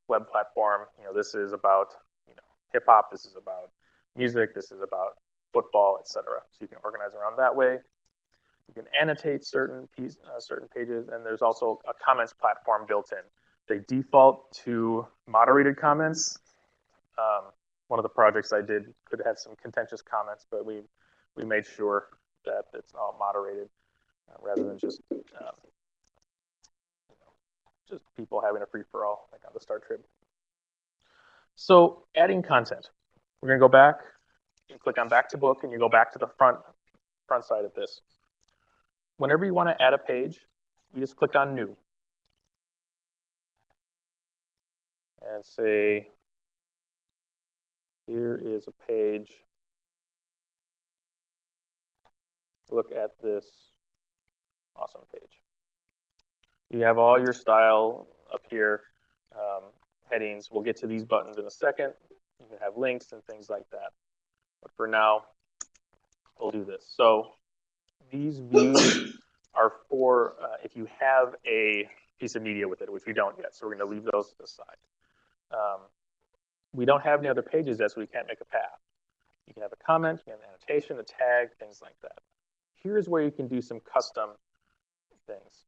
web platform, this is about hip hop, this is about music, this is about football, etc. So you can organize around that way. You can annotate certain pages, and there's also a comments platform built in. They default to moderated comments. One of the projects I did could have some contentious comments, but we made sure that it's all moderated rather than just people having a free-for-all like on the Star Trib. So adding content. We're going to go back. You click on Back to Book, and you go back to the front side of this. Whenever you want to add a page, you just click on New. And say, here is a page. Look at this awesome page. You have all your style up here, headings. We'll get to these buttons in a second. You can have links and things like that. But for now, we'll do this. So these views are for if you have a piece of media with it, which we don't yet. So we're going to leave those to the side. We don't have any other pages yet, so we can't make a path. You can have a comment, you can have an annotation, a tag, things like that. Here's where you can do some custom things.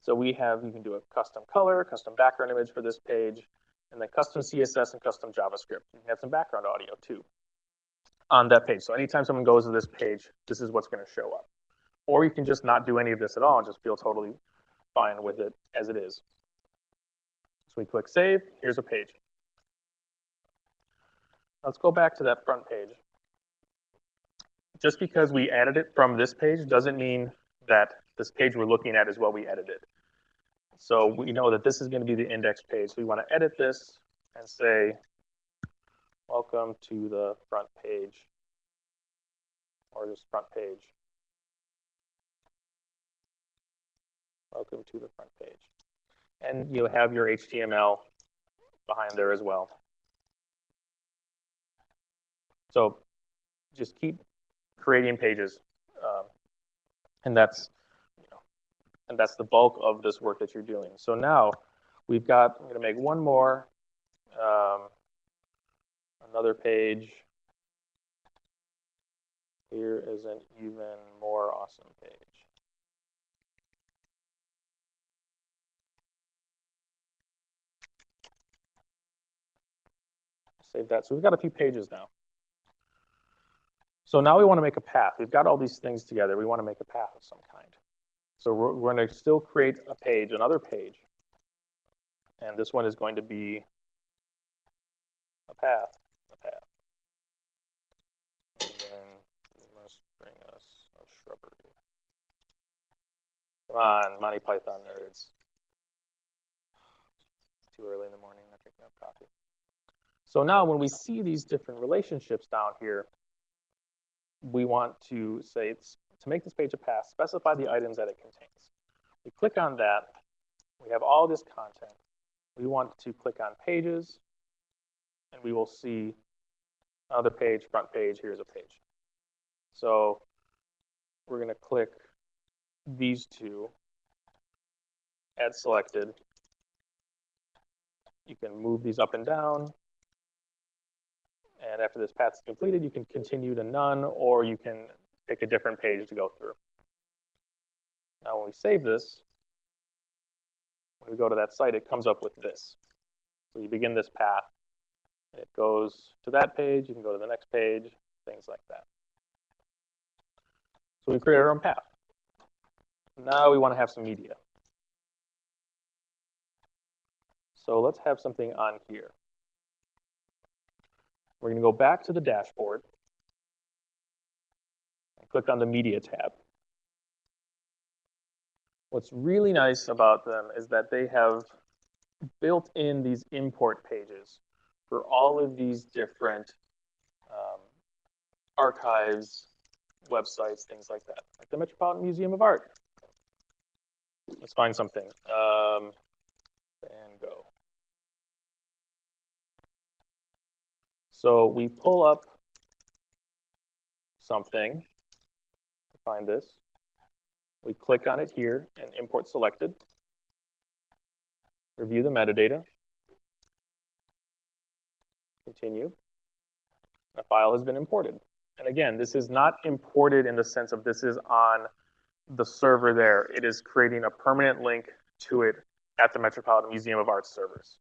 So you can do a custom color, custom background image for this page, and then custom CSS and custom JavaScript. You can have some background audio too on that page. So anytime someone goes to this page, this is what's going to show up. Or you can just not do any of this at all and just feel totally fine with it as it is. So we click Save. Here's a page. Let's go back to that front page. just because we added it from this page doesn't mean that this page we're looking at is what we edited. So we know that this is going to be the index page. So we want to edit this and say, welcome to the front page, or just front page. Welcome to the front page. And you'll have your HTML behind there as well. So just keep creating pages, and that's the bulk of this work that you're doing. So now we've got. I'm going to make one more, another page. Here is an even more awesome page. Save that. So we've got a few pages now. So now we want to make a path. We've got all these things together. We want to make a path of some kind. So we're going to still create a page, another page. And this one is going to be a path, And then we must bring us a shrubbery. Come on, Monty Python nerds. It's too early in the morning. I'm drinking up coffee. So now when we see these different relationships down here, we want to say, to make this page a path, specify the items that it contains. We click on that. We have all this content. We want to click on pages, and we will see another page, front page, here's a page. So we're going to click these two, add selected. You can move these up and down. And after this path is completed, you can continue to none, or you can pick a different page to go through. Now, when we save this, when we go to that site, it comes up with this. So you begin this path. It goes to that page. You can go to the next page, things like that. So we created our own path. Now we want to have some media. So let's have something on here. We're going to go back to the dashboard and click on the Media tab. What's really nice about them is that they have built in these import pages for all of these different archives, websites, things like that, like the Metropolitan Museum of Art. Let's find something. Van Gogh. So we pull up something to find this. We click on it here and import selected. Review the metadata. Continue. A file has been imported. And again, this is not imported in the sense of this is on the server there. It is creating a permanent link to it at the Metropolitan Museum of Art servers.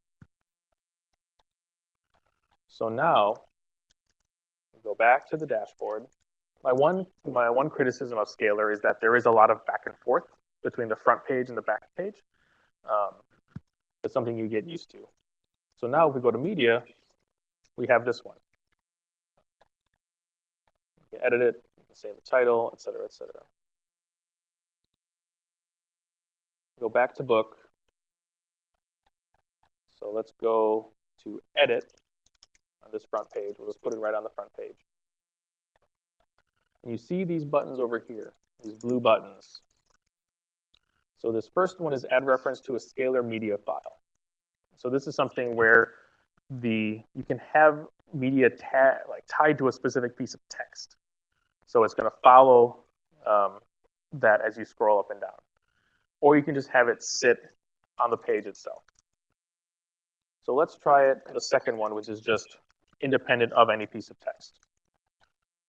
So now, we go back to the dashboard. My one criticism of Scalar is that there is a lot of back and forth between the front page and the back page. It's something you get used to. So now if we go to media, we have this one. You can edit it, you can save the title, et cetera, et cetera. Go back to book. So let's go to edit on this front page. We'll just put it right on the front page. And you see these buttons over here, these blue buttons. So this first one is add reference to a scalar media file. So this is something where you can have media tied to a specific piece of text. So it's going to follow that as you scroll up and down. Or you can just have it sit on the page itself. So let's try it, the second one, which is just independent of any piece of text.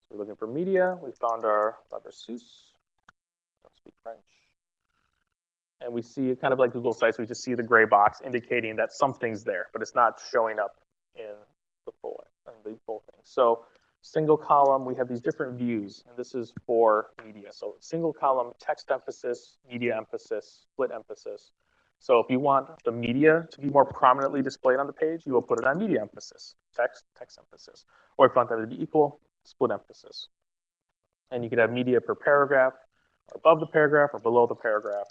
So we're looking for media. We found our Dr. Seuss. Don't speak French. And we see it kind of like Google Sites. We just see the gray box indicating that something's there, but it's not showing up in the full thing. So single column, we have these different views, and this is for media. So single column, text emphasis, media emphasis, split emphasis. So if you want the media to be more prominently displayed on the page, you will put it on media emphasis, text emphasis. Or if you want them to be equal, split emphasis. And you could have media per paragraph, or above the paragraph, or below the paragraph.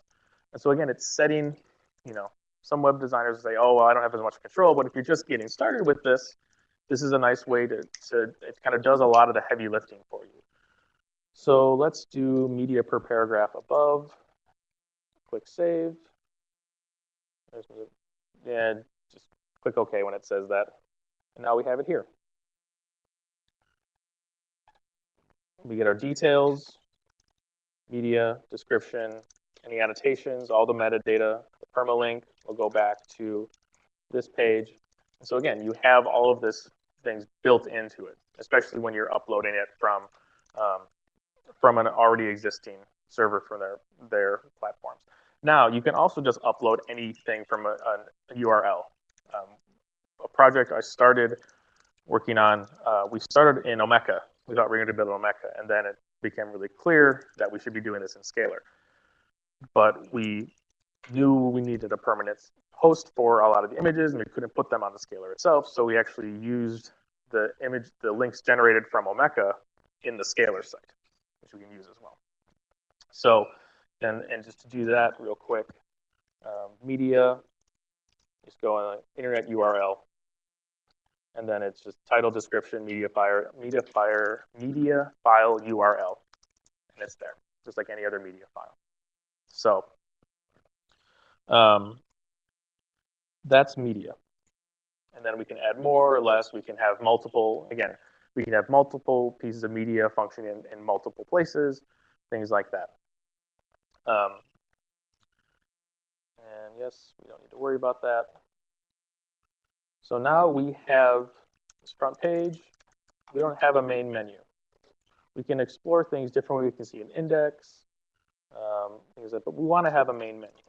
And so again, it's setting, some web designers say, oh, well, I don't have as much control, but if you're just getting started with this, this is a nice way to it kind of does a lot of the heavy lifting for you. So let's do media per paragraph above. Click save. And just click OK when it says that. And now we have it here. We get our details, media, description, any annotations, all the metadata, the permalink will go back to this page. And so again, you have all of this things built into it, especially when you're uploading it from an already existing server from their platforms. Now, you can also just upload anything from a URL. A project I started working on, we started in Omeka. We thought we were going to build Omeka, and then it became really clear that we should be doing this in Scalar. But we knew we needed a permanent host for a lot of the images, and we couldn't put them on the Scalar itself, so we actually used the links generated from Omeka in the Scalar site, which we can use as well. So, and just to do that real quick, media, just go on internet URL, and then it's just title, description, media file URL, and it's there, just like any other media file. So that's media. And then we can add more or less. We can have multiple, again, we can have multiple pieces of media functioning in multiple places, things like that. And yes, we don't need to worry about that. So now we have this front page. We don't have a main menu. We can explore things differently. We can see an index, things like that, but we want to have a main menu.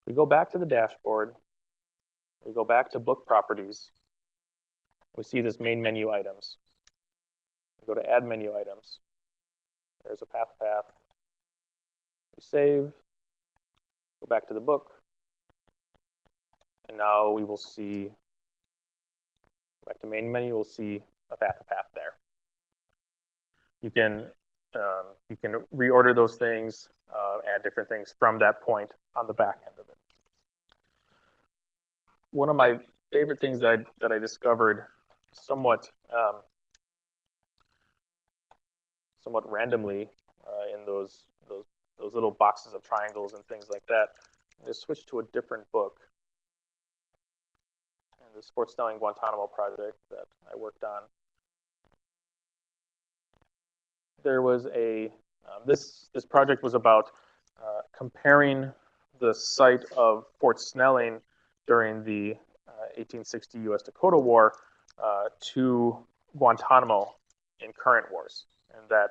We go back to the dashboard. We go back to book properties. We see this main menu items. We go to add menu items. There's a path. We save. Go back to the book. And now we will see, back to main menu, we'll see a path there. You can reorder those things, add different things from that point on the back end of it. One of my favorite things that I discovered somewhat randomly in those little boxes of triangles and things like that, I switched to a different book. And the Sports Snelling Guantanamo project that I worked on. There was this project was about comparing the site of Fort Snelling during the 1860 U.S.-Dakota War to Guantanamo in current wars, and that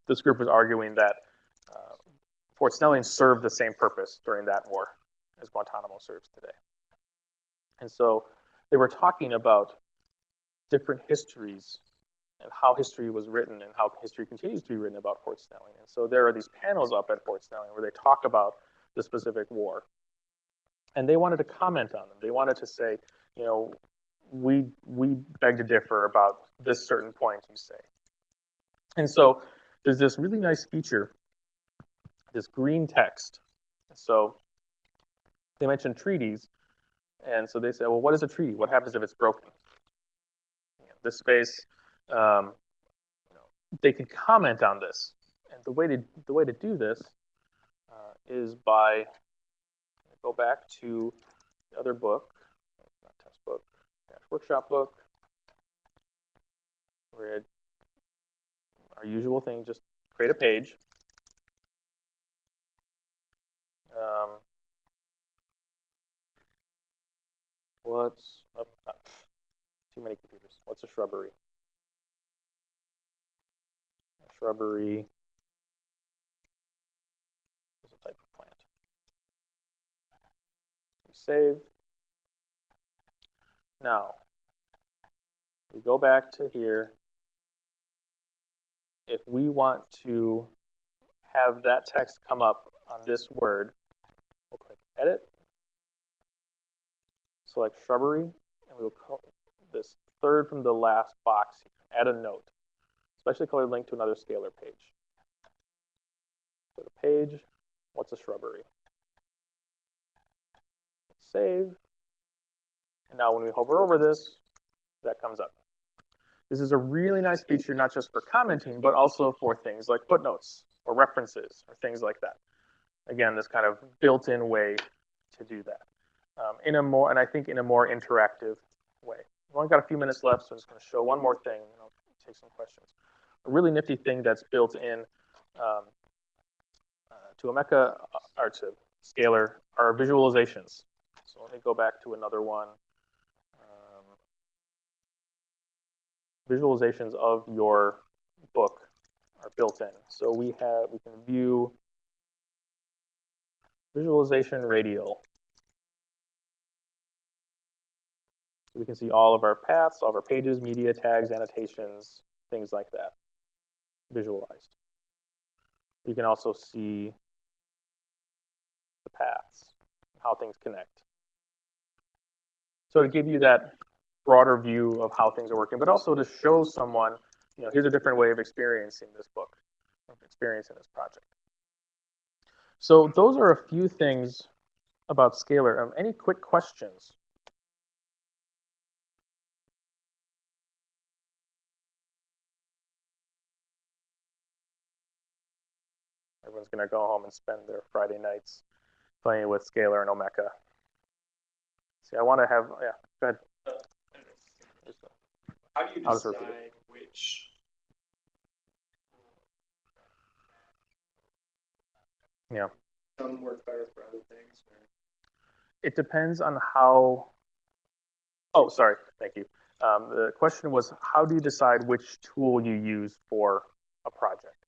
this group was arguing that Fort Snelling served the same purpose during that war as Guantanamo serves today. And so they were talking about different histories and how history was written and how history continues to be written about Fort Snelling. And so there are these panels up at Fort Snelling where they talk about the specific war. And they wanted to comment on them. They wanted to say, we beg to differ about this certain point you say. And so there's this really nice feature, this green text. So they mentioned treaties. And so they said, well, what is a treaty? What happens if it's broken? This space, they could comment on this. And the way to do this is by go back to the other book, not test book, workshop book. We're our usual thing, just create a page. Too many computers. What's a shrubbery? A shrubbery is a type of plant. We save. Now, we go back to here. If we want to have that text come up on this word, we'll click Edit, select Shrubbery, and we'll call this third from the last box here, add a note. specially colored link to another scalar page. Go to page, what's a shrubbery? Save. And now when we hover over this, that comes up. This is a really nice feature, not just for commenting, but also for things like footnotes or references or things like that. Again, this kind of built-in way to do that. And I think in a more interactive way. We've only got a few minutes left, so I'm just going to show one more thing, and I'll take some questions. A really nifty thing that's built in to Omeka, or to Scalar, are visualizations. So let me go back to another one. Visualizations of your book are built in. So we can view visualization radial. So we can see all of our paths, all of our pages, media tags, annotations, things like that, visualized. You can also see the paths, how things connect. So to give you that broader view of how things are working, but also to show someone, here's a different way of experiencing this book, of experiencing this project. So those are a few things about Scalar. Any quick questions? Everyone's going to go home and spend their Friday nights playing with Scalar and Omeka. See, I want to have, yeah, go ahead. How do you decide which? Yeah. Some work better for other things. Or? It depends on how. Oh, sorry. Thank you. The question was, how do you decide which tool you use for a project?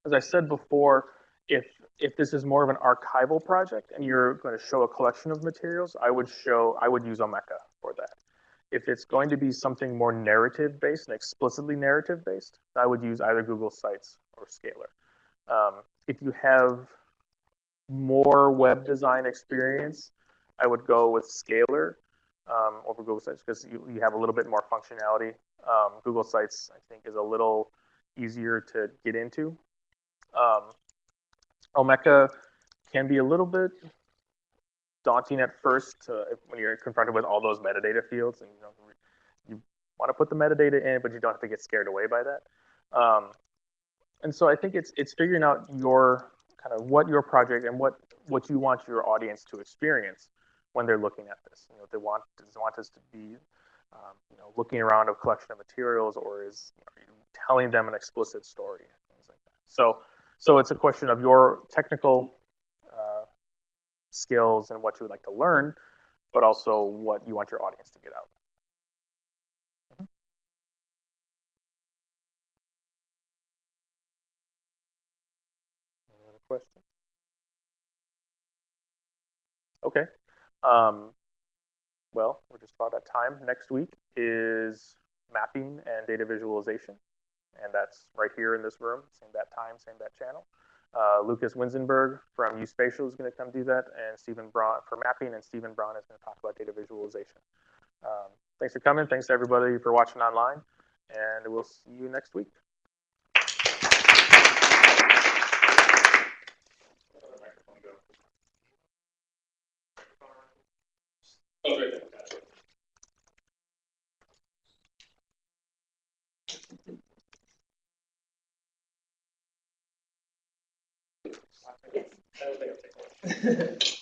As I said before, if this is more of an archival project and you're going to show a collection of materials, I would use Omeka for that. If it's going to be something more narrative-based and explicitly narrative-based, I would use either Google Sites or Scalar. If you have more web design experience, I would go with Scalar over Google Sites because you have a little bit more functionality. Google Sites, I think, is a little easier to get into. Omeka can be a little bit daunting at first when you're confronted with all those metadata fields, and you want to put the metadata in, but you don't have to get scared away by that. And so I think it's figuring out your kind of what your project and what you want your audience to experience when they're looking at this. They want this to be looking around a collection of materials, or is are you telling them an explicit story, things like that. So it's a question of your technical skills and what you would like to learn, but also what you want your audience to get out. Any other questions? Okay. Well, we're just about at time. Next week is mapping and data visualization, and that's right here in this room, same bat time, same bat channel. Lucas Winzenberg from uSpatial is going to come do that, and Stephen Braun for mapping, and Stephen Braun is going to talk about data visualization. Thanks for coming. Thanks to everybody for watching online, and we'll see you next week. Oh, right there. Gotcha. Yes.